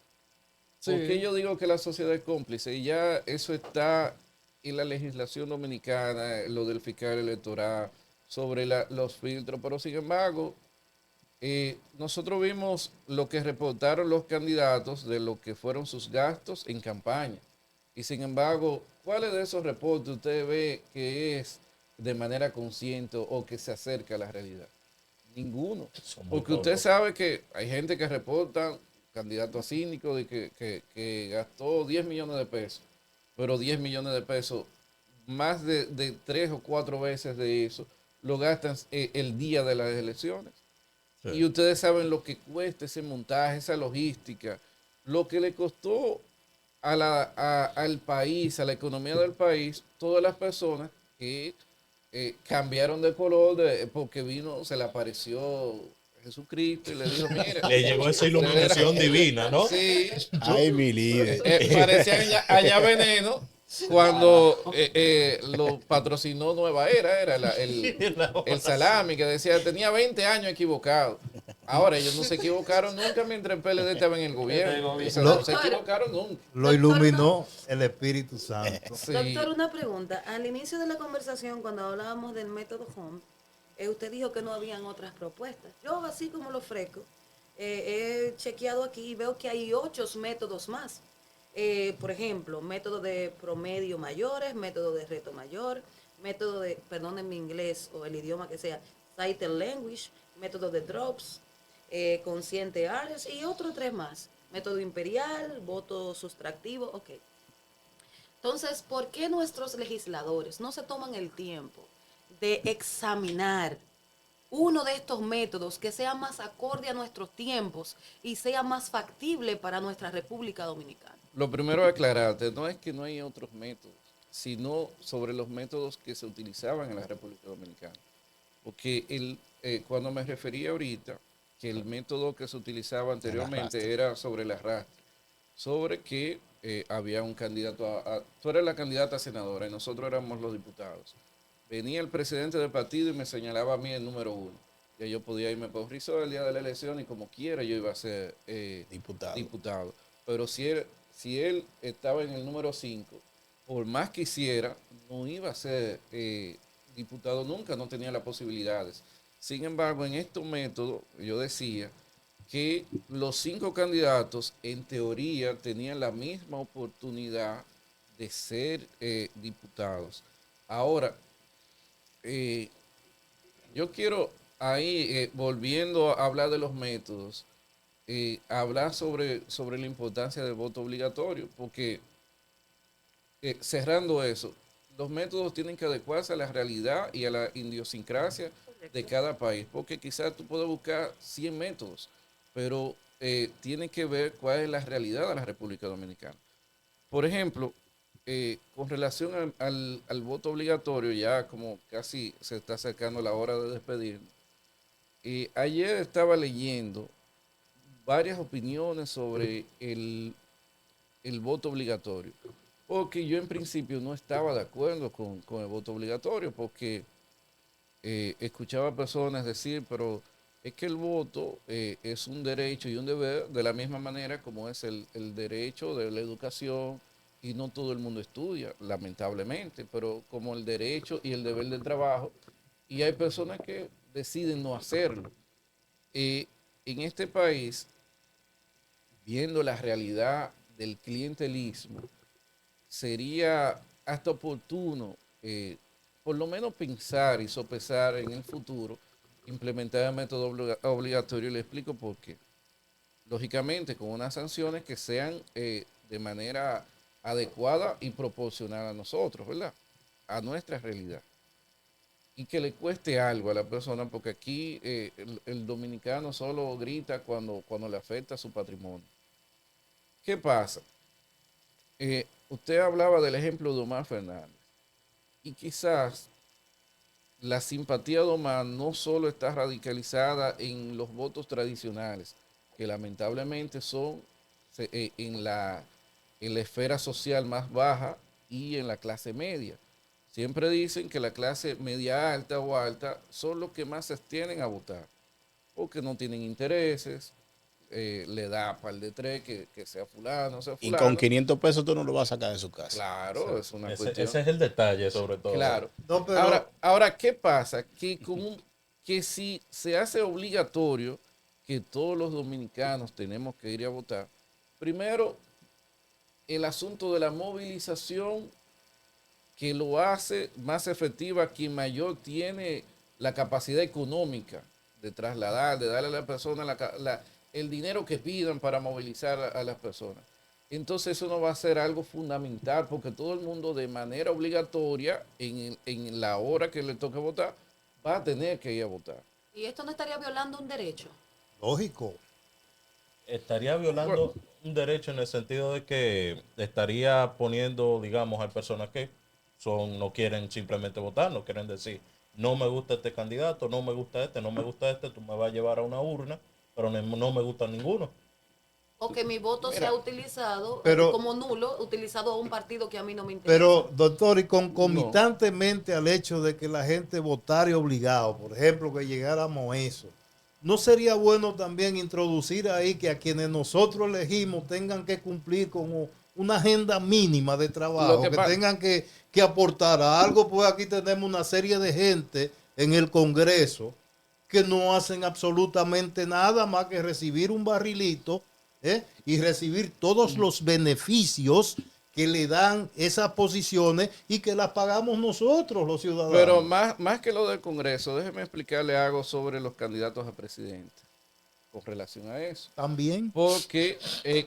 Sí. ¿Por qué yo digo que la sociedad es cómplice? Y ya eso está en la legislación dominicana, lo del fiscal electoral, sobre los filtros, pero sin embargo, nosotros vimos lo que reportaron los candidatos de lo que fueron sus gastos en campaña. Y sin embargo, ¿cuáles de esos reportes usted ve que es de manera consciente o que se acerca a la realidad? Ninguno. Porque usted sabe que hay gente que reporta, candidato a síndico, de que gastó 10 millones de pesos, pero 10 millones de pesos, más de 3 o 4 veces de eso, lo gastan el día de las elecciones. Sí. Y ustedes saben lo que cuesta ese montaje, esa logística, lo que le costó al país, a la economía del país, todas las personas que cambiaron de color porque se le apareció Jesucristo y le dijo, mira. Le llegó esa iluminación divina, ¿no? Sí. Ay, mi líder. Parecía allá veneno cuando lo patrocinó Nueva Era el salami, que decía, tenía 20 años equivocado. Ahora, ellos no se equivocaron nunca mientras el PLD estaba en el gobierno. No se equivocaron nunca. Lo iluminó el Espíritu Santo. Sí. Doctor, una pregunta. Al inicio de la conversación, cuando hablábamos del método Home, usted dijo que no habían otras propuestas. Yo, así como lo ofrezco, he chequeado aquí y veo que hay 8 métodos más. Por ejemplo, método de promedio mayores, método de reto mayor, método de, perdonen mi inglés o el idioma que sea, sighted language, método de drops, consciente áreas y otros 3 más. Método imperial, voto sustractivo, ok. Entonces, ¿por qué nuestros legisladores no se toman el tiempo de examinar uno de estos métodos que sea más acorde a nuestros tiempos y sea más factible para nuestra República Dominicana? Lo primero a aclararte, no es que no hay otros métodos, sino sobre los métodos que se utilizaban en la República Dominicana. porque cuando me refería ahorita que el método que se utilizaba anteriormente era sobre el arrastre, sobre que había un candidato tú eres la candidata a senadora y nosotros éramos los diputados. Venía el presidente del partido y me señalaba a mí el número 1. Ya yo podía irme por Rizzo el día de la elección y como quiera yo iba a ser diputado. Pero si él estaba en el número 5, por más que hiciera, no iba a ser diputado nunca, no tenía las posibilidades. Sin embargo, en estos métodos, yo decía que los 5 candidatos, en teoría, tenían la misma oportunidad de ser diputados. Ahora, yo quiero ahí, volviendo a hablar de los métodos, hablar sobre la importancia del voto obligatorio, porque cerrando eso, los métodos tienen que adecuarse a la realidad y a la idiosincrasia de cada país, porque quizás tú puedes buscar 100 métodos, pero tiene que ver cuál es la realidad de la República Dominicana. Por ejemplo, con relación al voto obligatorio, ya como casi se está acercando la hora de despedirnos, ayer estaba leyendo varias opiniones sobre el voto obligatorio, porque yo en principio no estaba de acuerdo con el voto obligatorio, porque escuchaba personas decir, pero es que el voto es un derecho y un deber de la misma manera como es el derecho de la educación, y no todo el mundo estudia, lamentablemente, pero como el derecho y el deber del trabajo, y hay personas que deciden no hacerlo. En este país, viendo la realidad del clientelismo, sería hasta oportuno, por lo menos pensar y sopesar en el futuro, implementar el método obligatorio. Y le explico por qué. Lógicamente, con unas sanciones que sean de manera adecuada y proporcional a nosotros, ¿verdad? A nuestra realidad. Y que le cueste algo a la persona, porque aquí el dominicano solo grita cuando le afecta su patrimonio. ¿Qué pasa? Usted hablaba del ejemplo de Omar Fernández. Y quizás la simpatía de Omar no solo está radicalizada en los votos tradicionales, que lamentablemente son en la esfera social más baja y en la clase media. Siempre dicen que la clase media alta o alta son los que más se abstienen a votar, porque no tienen intereses, le da par de tres que sea fulano, sea Y fulano. con 500 pesos tú no lo vas a sacar de su casa. Claro, es una cuestión. Ese es el detalle, sobre todo. Claro. No, pero- Ahora, ¿qué pasa? Que si se hace obligatorio que todos los dominicanos tenemos que ir a votar, primero, el asunto de la movilización, que lo hace más efectiva quien mayor tiene la capacidad económica de trasladar, de darle a la persona el dinero que pidan para movilizar a las personas. Entonces eso no va a ser algo fundamental, porque todo el mundo de manera obligatoria, en la hora que le toque votar, va a tener que ir a votar. ¿Y esto no estaría violando un derecho? Lógico. Estaría violando un derecho en el sentido de que estaría poniendo, digamos, hay personas que no quieren simplemente votar, no quieren decir, no me gusta este candidato, no me gusta este, no me gusta este, tú me vas a llevar a una urna, pero no me gusta ninguno. O que mi voto sea utilizado pero- como nulo, utilizado a un partido que a mí no me interesa. Pero, doctor, y concomitantemente al hecho de que la gente votara obligado, por ejemplo, que llegáramos a eso, ¿no sería bueno también introducir ahí que a quienes nosotros elegimos tengan que cumplir con una agenda mínima de trabajo, que tengan que aportar algo? Pues aquí tenemos una serie de gente en el Congreso que no hacen absolutamente nada más que recibir un barrilito, y recibir todos los beneficios que le dan esas posiciones y que las pagamos nosotros, los ciudadanos. Pero más que lo del Congreso, déjeme explicarle algo sobre los candidatos a presidente con relación a eso. También. Porque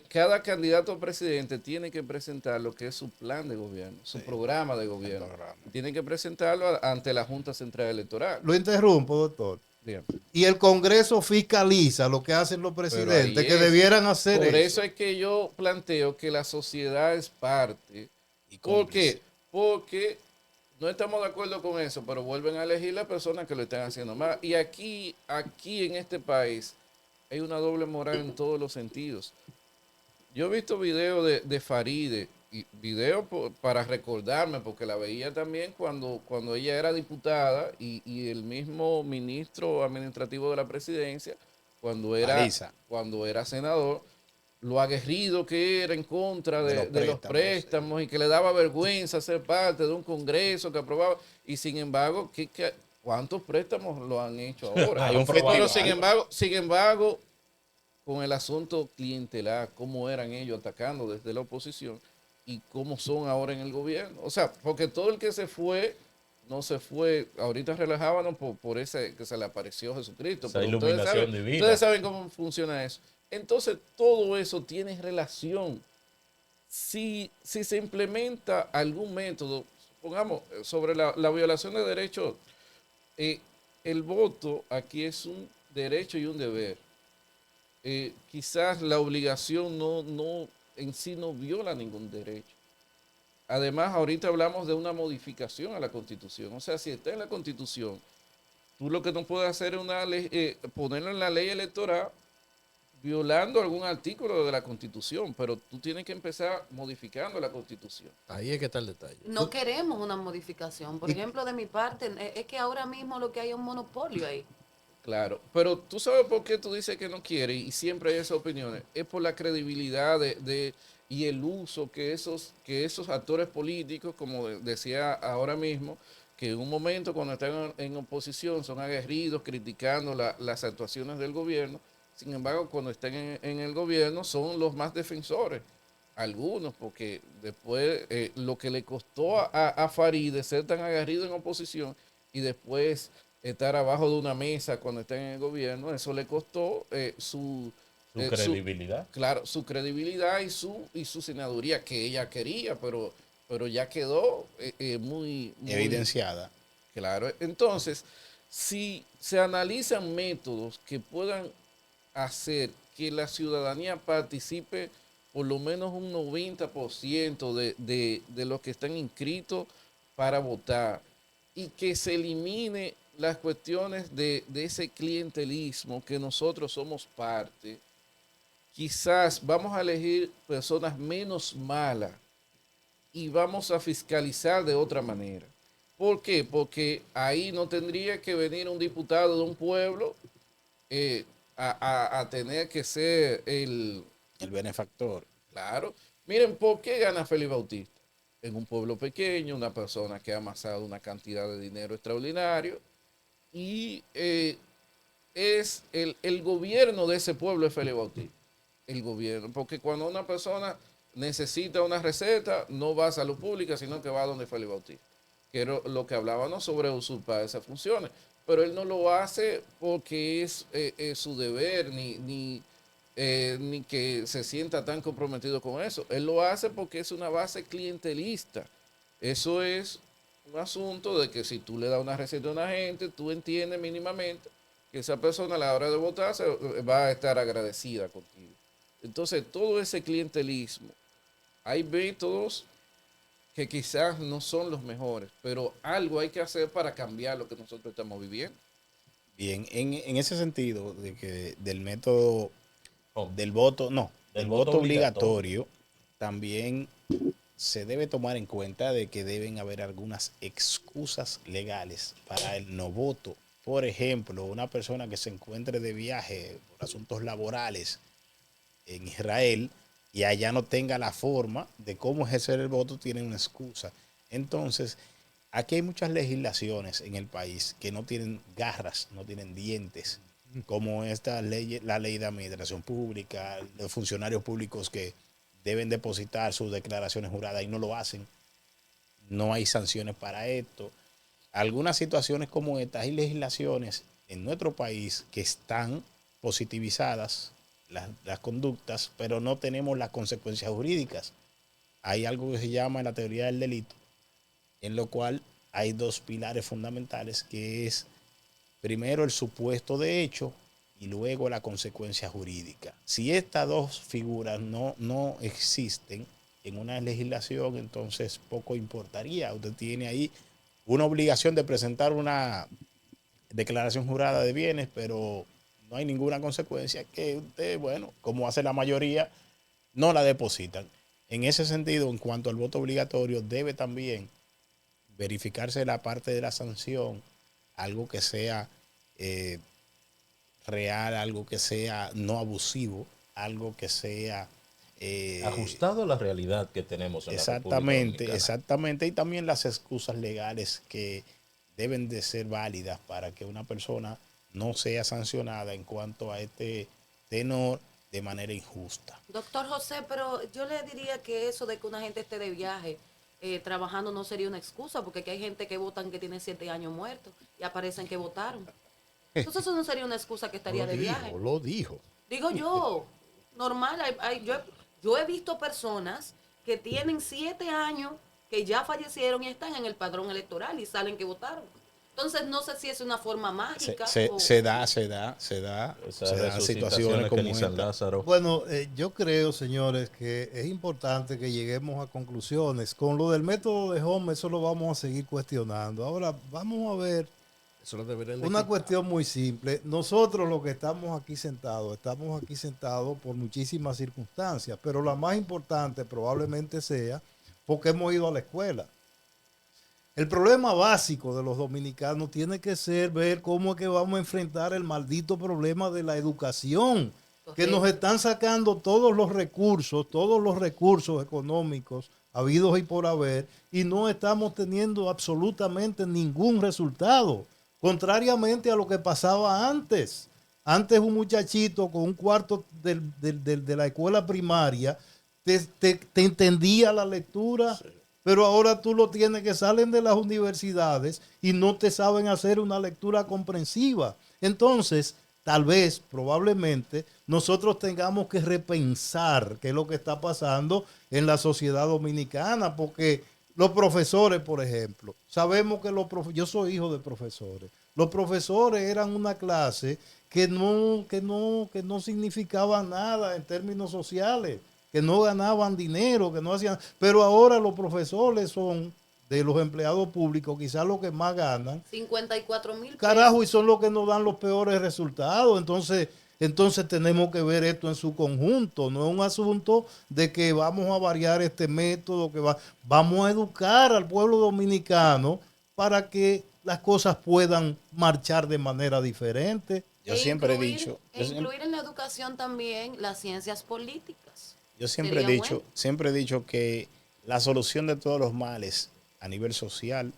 cada candidato a presidente tiene que presentar lo que es su plan de gobierno, su programa de gobierno. Tiene que presentarlo ante la Junta Central Electoral. Lo interrumpo, doctor. Bien. Y el Congreso fiscaliza lo que hacen los presidentes, ahí que es. debieran hacer Por eso. eso es que yo planteo que la sociedad es parte. ¿Por qué? Porque no estamos de acuerdo con eso, pero vuelven a elegir las personas que lo están haciendo más. Y aquí en este país hay una doble moral en todos los sentidos. Yo he visto videos de Faride, y videos para recordarme, porque la veía también cuando ella era diputada y el mismo ministro administrativo de la presidencia, Marisa. cuando era senador, lo aguerrido que era en contra de los préstamos y que le daba vergüenza ser parte de un congreso que aprobaba. Y sin embargo, ¿cuántos préstamos lo han hecho ahora? Hay un Pero festival. sin embargo, con el asunto clientelar, cómo eran ellos atacando desde la oposición y cómo son ahora en el gobierno. O sea, porque todo el que se fue, no se fue, ahorita relajábamos por ese que se le apareció Jesucristo. Esa Pero iluminación divina. ustedes saben cómo funciona eso. Entonces, todo eso tiene relación. Si se implementa algún método, pongamos, sobre la violación de derechos, el voto aquí es un derecho y un deber. Quizás la obligación en sí no viola ningún derecho. Además, ahorita hablamos de una modificación a la Constitución. O sea, si está en la Constitución, tú lo que no puedes hacer es una ley, ponerlo en la ley electoral violando algún artículo de la Constitución, pero tú tienes que empezar modificando la Constitución. Ahí es que está el detalle. No queremos una modificación. Por ejemplo, de mi parte, es que ahora mismo lo que hay es un monopolio ahí. Claro, pero tú sabes por qué tú dices que no quieres y siempre hay esas opiniones. Es por la credibilidad y el uso que esos actores políticos, como decía ahora mismo, que en un momento cuando están en oposición son aguerridos criticando las actuaciones del gobierno. Sin embargo, cuando están en el gobierno son los más defensores. Algunos, porque después lo que le costó a Farideh ser tan aguerrido en oposición y después estar abajo de una mesa cuando está en el gobierno, eso le costó su credibilidad. Claro, su credibilidad y su senaduría que ella quería, pero ya quedó muy Evidenciada. Claro. Entonces, si se analizan métodos que puedan hacer que la ciudadanía participe por lo menos un 90% de los que están inscritos para votar y que se elimine las cuestiones de ese clientelismo que nosotros somos parte, quizás vamos a elegir personas menos malas y vamos a fiscalizar de otra manera. ¿Por qué? Porque ahí no tendría que venir un diputado de un pueblo a tener que ser el benefactor. Claro. Miren, ¿por qué gana Félix Bautista? En un pueblo pequeño, una persona que ha amasado una cantidad de dinero extraordinario y es el gobierno de ese pueblo es Félix Bautista. El gobierno, porque cuando una persona necesita una receta, no va a salud pública, sino que va a donde Félix Bautista. Que era lo que hablábamos sobre usurpar esas funciones. Pero él no lo hace porque es su deber, ni que se sienta tan comprometido con eso. Él lo hace porque es una base clientelista. Eso es un asunto de que si tú le das una receta a una gente, tú entiendes mínimamente que esa persona a la hora de votar va a estar agradecida contigo. Entonces, todo ese clientelismo, hay métodos que quizás no son los mejores, pero algo hay que hacer para cambiar lo que nosotros estamos viviendo. Bien, en ese sentido, de que del método del voto, no, del voto obligatorio, también se debe tomar en cuenta de que deben haber algunas excusas legales para el no voto. Por ejemplo, una persona que se encuentre de viaje por asuntos laborales en Israel y allá no tenga la forma de cómo ejercer el voto, tiene una excusa. Entonces, aquí hay muchas legislaciones en el país que no tienen garras, no tienen dientes, como esta ley, la ley de administración pública, los funcionarios públicos que deben depositar sus declaraciones juradas y no lo hacen. No hay sanciones para esto. Algunas situaciones como estas, hay legislaciones en nuestro país que están positivizadas, las conductas, pero no tenemos las consecuencias jurídicas. Hay algo que se llama la teoría del delito, en lo cual hay dos pilares fundamentales, que es primero el supuesto de hecho y luego la consecuencia jurídica. Si estas dos figuras no existen en una legislación, entonces poco importaría. Usted tiene ahí una obligación de presentar una declaración jurada de bienes, pero no hay ninguna consecuencia que usted, bueno, como hace la mayoría, no la depositan. En ese sentido, en cuanto al voto obligatorio, debe también verificarse la parte de la sanción, algo que sea real, algo que sea no abusivo, algo que sea Ajustado a la realidad que tenemos en la República exactamente, Dominicana. exactamente, y también las excusas legales que deben de ser válidas para que una persona no sea sancionada en cuanto a este tenor de manera injusta. Doctor José, pero yo le diría que eso de que una gente esté de viaje trabajando no sería una excusa, porque aquí hay gente que votan que tiene 7 años muertos y aparecen que votaron. Entonces eso no sería una excusa que estaría de viaje. Lo dijo. Digo yo, normal, yo he visto personas que tienen 7 años, que ya fallecieron y están en el padrón electoral y salen que votaron. Entonces no sé si es una forma mágica. Se da Esas situaciones como que ni San esta. Lázaro. Bueno, yo creo, señores, que es importante que lleguemos a conclusiones. Con lo del método de Home, eso lo vamos a seguir cuestionando. Ahora, vamos a ver Eso lo deberían de una quitar. cuestión muy simple. Nosotros los que estamos aquí sentados por muchísimas circunstancias, pero la más importante probablemente sea porque hemos ido a la escuela. El problema básico de los dominicanos tiene que ser ver cómo es que vamos a enfrentar el maldito problema de la educación, que nos están sacando todos los recursos económicos habidos y por haber, y no estamos teniendo absolutamente ningún resultado, contrariamente a lo que pasaba antes. Antes un muchachito con un cuarto de la escuela primaria te entendía la lectura. Sí. Pero ahora tú lo tienes que salen de las universidades y no te saben hacer una lectura comprensiva. Entonces, tal vez, probablemente, nosotros tengamos que repensar qué es lo que está pasando en la sociedad dominicana, porque los profesores, por ejemplo, sabemos que yo soy hijo de profesores. Los profesores eran una clase que no significaba nada en términos sociales, que no ganaban dinero, que no hacían, pero ahora los profesores son de los empleados públicos quizás los que más ganan. 54,000 pesos. Carajo, y son los que nos dan los peores resultados. Entonces tenemos que ver esto en su conjunto. No es un asunto de que vamos a variar este método, vamos a educar al pueblo dominicano para que las cosas puedan marchar de manera diferente. Yo siempre he dicho... incluir en la educación también las ciencias políticas. Yo siempre he dicho que la solución de todos los males a nivel social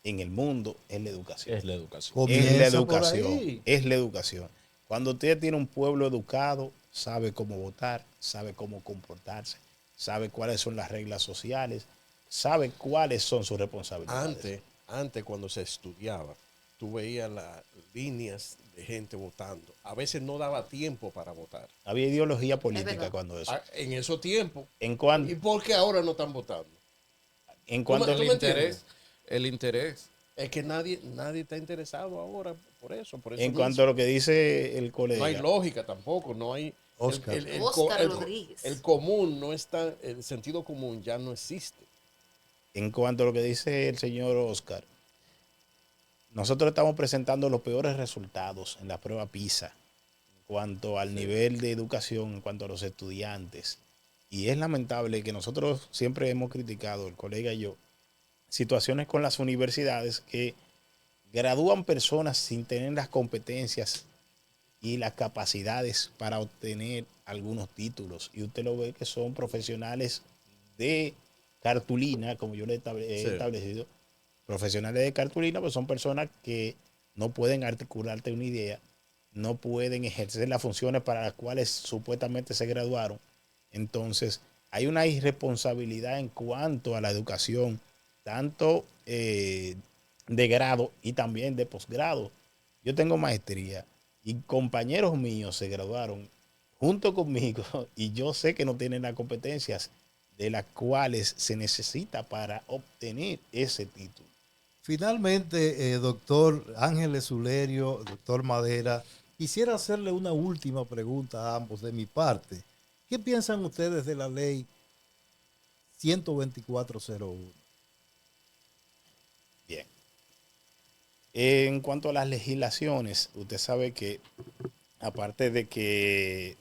en el mundo es la educación. Es la educación. Es la educación. Cuando usted tiene un pueblo educado, sabe cómo votar, sabe cómo comportarse, sabe cuáles son las reglas sociales, sabe cuáles son sus responsabilidades. Antes cuando se estudiaba, tú veías las líneas de gente votando. A veces no daba tiempo para votar. Había ideología política cuando eso. En esos tiempos. ¿Y por qué ahora no están votando? En cuanto al interés. Es que nadie está interesado ahora por eso. En cuanto a lo que dice el colega. No hay lógica tampoco, no hay... Oscar Rodríguez. El común no está, el sentido común ya no existe. En cuanto a lo que dice el señor Oscar, nosotros estamos presentando los peores resultados en la prueba PISA en cuanto al nivel de educación, en cuanto a los estudiantes. Y es lamentable que nosotros siempre hemos criticado, el colega y yo, situaciones con las universidades que gradúan personas sin tener las competencias y las capacidades para obtener algunos títulos. Y usted lo ve que son profesionales de cartulina, como yo le he establecido. Profesionales de cartulina, pues son personas que no pueden articularte una idea, no pueden ejercer las funciones para las cuales supuestamente se graduaron. Entonces, hay una irresponsabilidad en cuanto a la educación, tanto de grado y también de posgrado. Yo tengo maestría y compañeros míos se graduaron junto conmigo y yo sé que no tienen las competencias de las cuales se necesita para obtener ese título. Finalmente, doctor Ángeles Ulerio, doctor Madera, quisiera hacerle una última pregunta a ambos de mi parte. ¿Qué piensan ustedes de la ley 12401? Bien, En cuanto a las legislaciones, usted sabe que aparte de que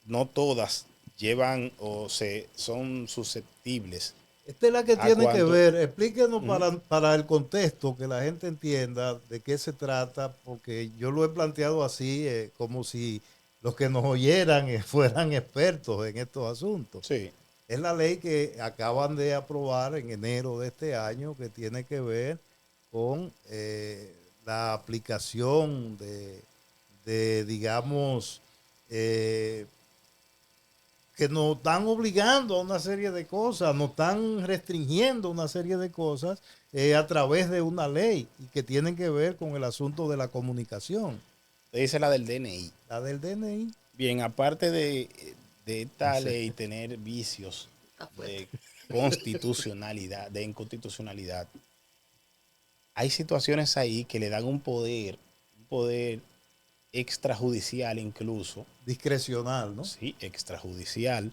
no todas llevan o son susceptibles. Esta es la que ¿A tiene que cuánto? ver. Explíquenos para el contexto, que la gente entienda de qué se trata, porque yo lo he planteado así, como si los que nos oyeran fueran expertos en estos asuntos. Sí. Es la ley que acaban de aprobar en enero de este año, que tiene que ver con la aplicación de digamos, que nos están obligando a una serie de cosas, nos están restringiendo una serie de cosas a través de una ley y que tienen que ver con el asunto de la comunicación. Usted dice la del DNI. La del DNI. Bien, aparte de esta ley tener vicios de constitucionalidad, de inconstitucionalidad, hay situaciones ahí que le dan un poder extrajudicial incluso. Discrecional, ¿no? Sí, extrajudicial,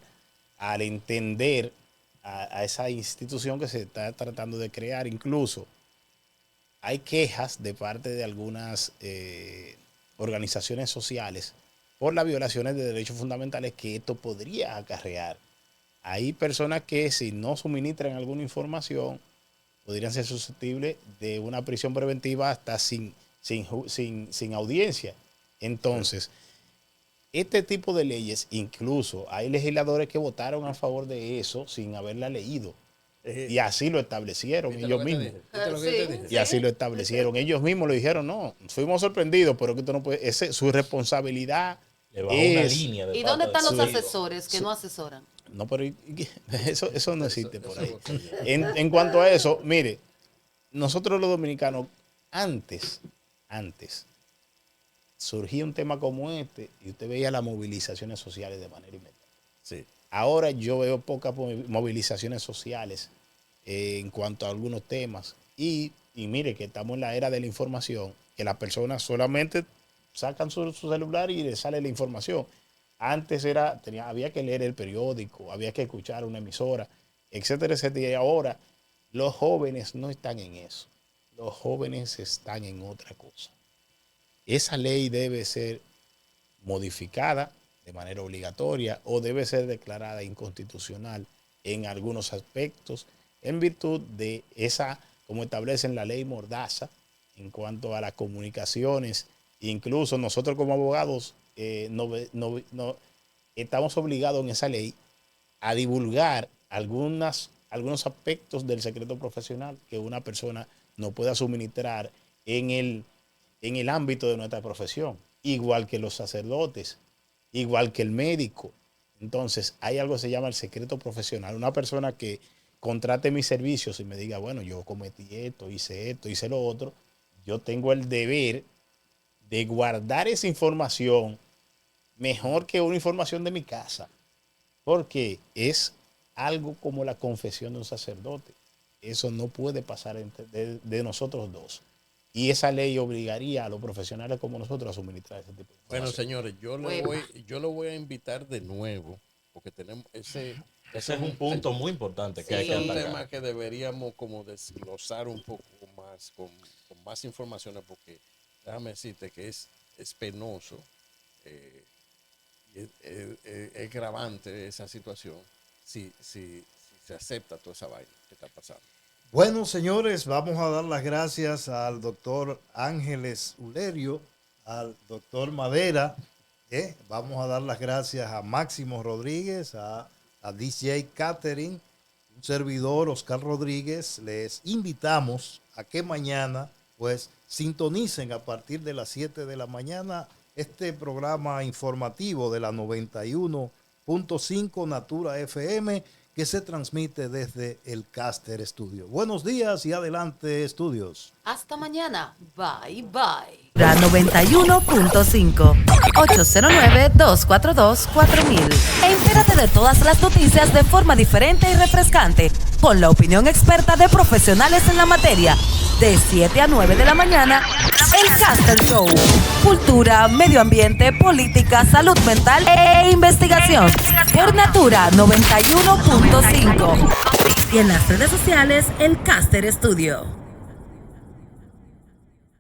al entender a esa institución que se está tratando de crear. Incluso hay quejas de parte de algunas organizaciones sociales por las violaciones de derechos fundamentales que esto podría acarrear. Hay personas que si no suministran alguna información podrían ser susceptibles de una prisión preventiva hasta sin audiencia. Entonces, este tipo de leyes, incluso hay legisladores que votaron a favor de eso sin haberla leído. Y así lo establecieron ellos mismos. Y así lo establecieron. Ellos mismos lo dijeron, no, fuimos sorprendidos, pero que esto no puede, su responsabilidad Le va una línea de ¿Y dónde parte están de los su- asesores que no asesoran? No, pero eso no existe por ahí. En cuanto a eso, mire, nosotros los dominicanos, antes, surgía un tema como este y usted veía las movilizaciones sociales de manera inmediata. Sí. Ahora yo veo pocas movilizaciones sociales en cuanto a algunos temas. Y mire que estamos en la era de la información, que las personas solamente sacan su celular y les sale la información. Antes había que leer el periódico, había que escuchar una emisora, etcétera, etcétera. Y ahora los jóvenes no están en eso. Los jóvenes están en otra cosa. Esa ley debe ser modificada de manera obligatoria o debe ser declarada inconstitucional en algunos aspectos en virtud de esa, como establece en la ley Mordaza, en cuanto a las comunicaciones. Incluso nosotros como abogados estamos obligados en esa ley a divulgar algunos aspectos del secreto profesional que una persona no pueda suministrar en el ámbito de nuestra profesión, igual que los sacerdotes, igual que el médico. Entonces, hay algo que se llama el secreto profesional. Una persona que contrate mis servicios y me diga, bueno, yo cometí esto, hice lo otro, yo tengo el deber de guardar esa información mejor que una información de mi casa, porque es algo como la confesión de un sacerdote. Eso no puede pasar de nosotros dos. Y esa ley obligaría a los profesionales como nosotros a suministrar ese tipo de información. Bueno, señores, yo lo voy a invitar de nuevo, porque tenemos ese Ese es un punto muy importante que Sí. hay que es un atacar. tema que deberíamos como desglosar un poco más, con más informaciones, porque déjame decirte que es penoso, es gravante esa situación si se acepta toda esa vaina que está pasando. Bueno, señores, vamos a dar las gracias al doctor Ángeles Ulerio, al doctor Madera. Vamos a dar las gracias a Máximo Rodríguez, a DJ Catering, un servidor, Oscar Rodríguez. Les invitamos a que mañana, pues, sintonicen a partir de las 7 de la mañana este programa informativo de la 91.5 Natura FM, que se transmite desde el Caster Studio. Buenos días y adelante, estudios. Hasta mañana. Bye, bye. La 91.5 809-242-4000. Entérate de todas las noticias de forma diferente y refrescante, con la opinión experta de profesionales en la materia. De 7 a 9 de la mañana, el Caster Show. Cultura, medio ambiente, política, salud mental e investigación. Por Natura 91.5. Y en las redes sociales, el Caster Studio.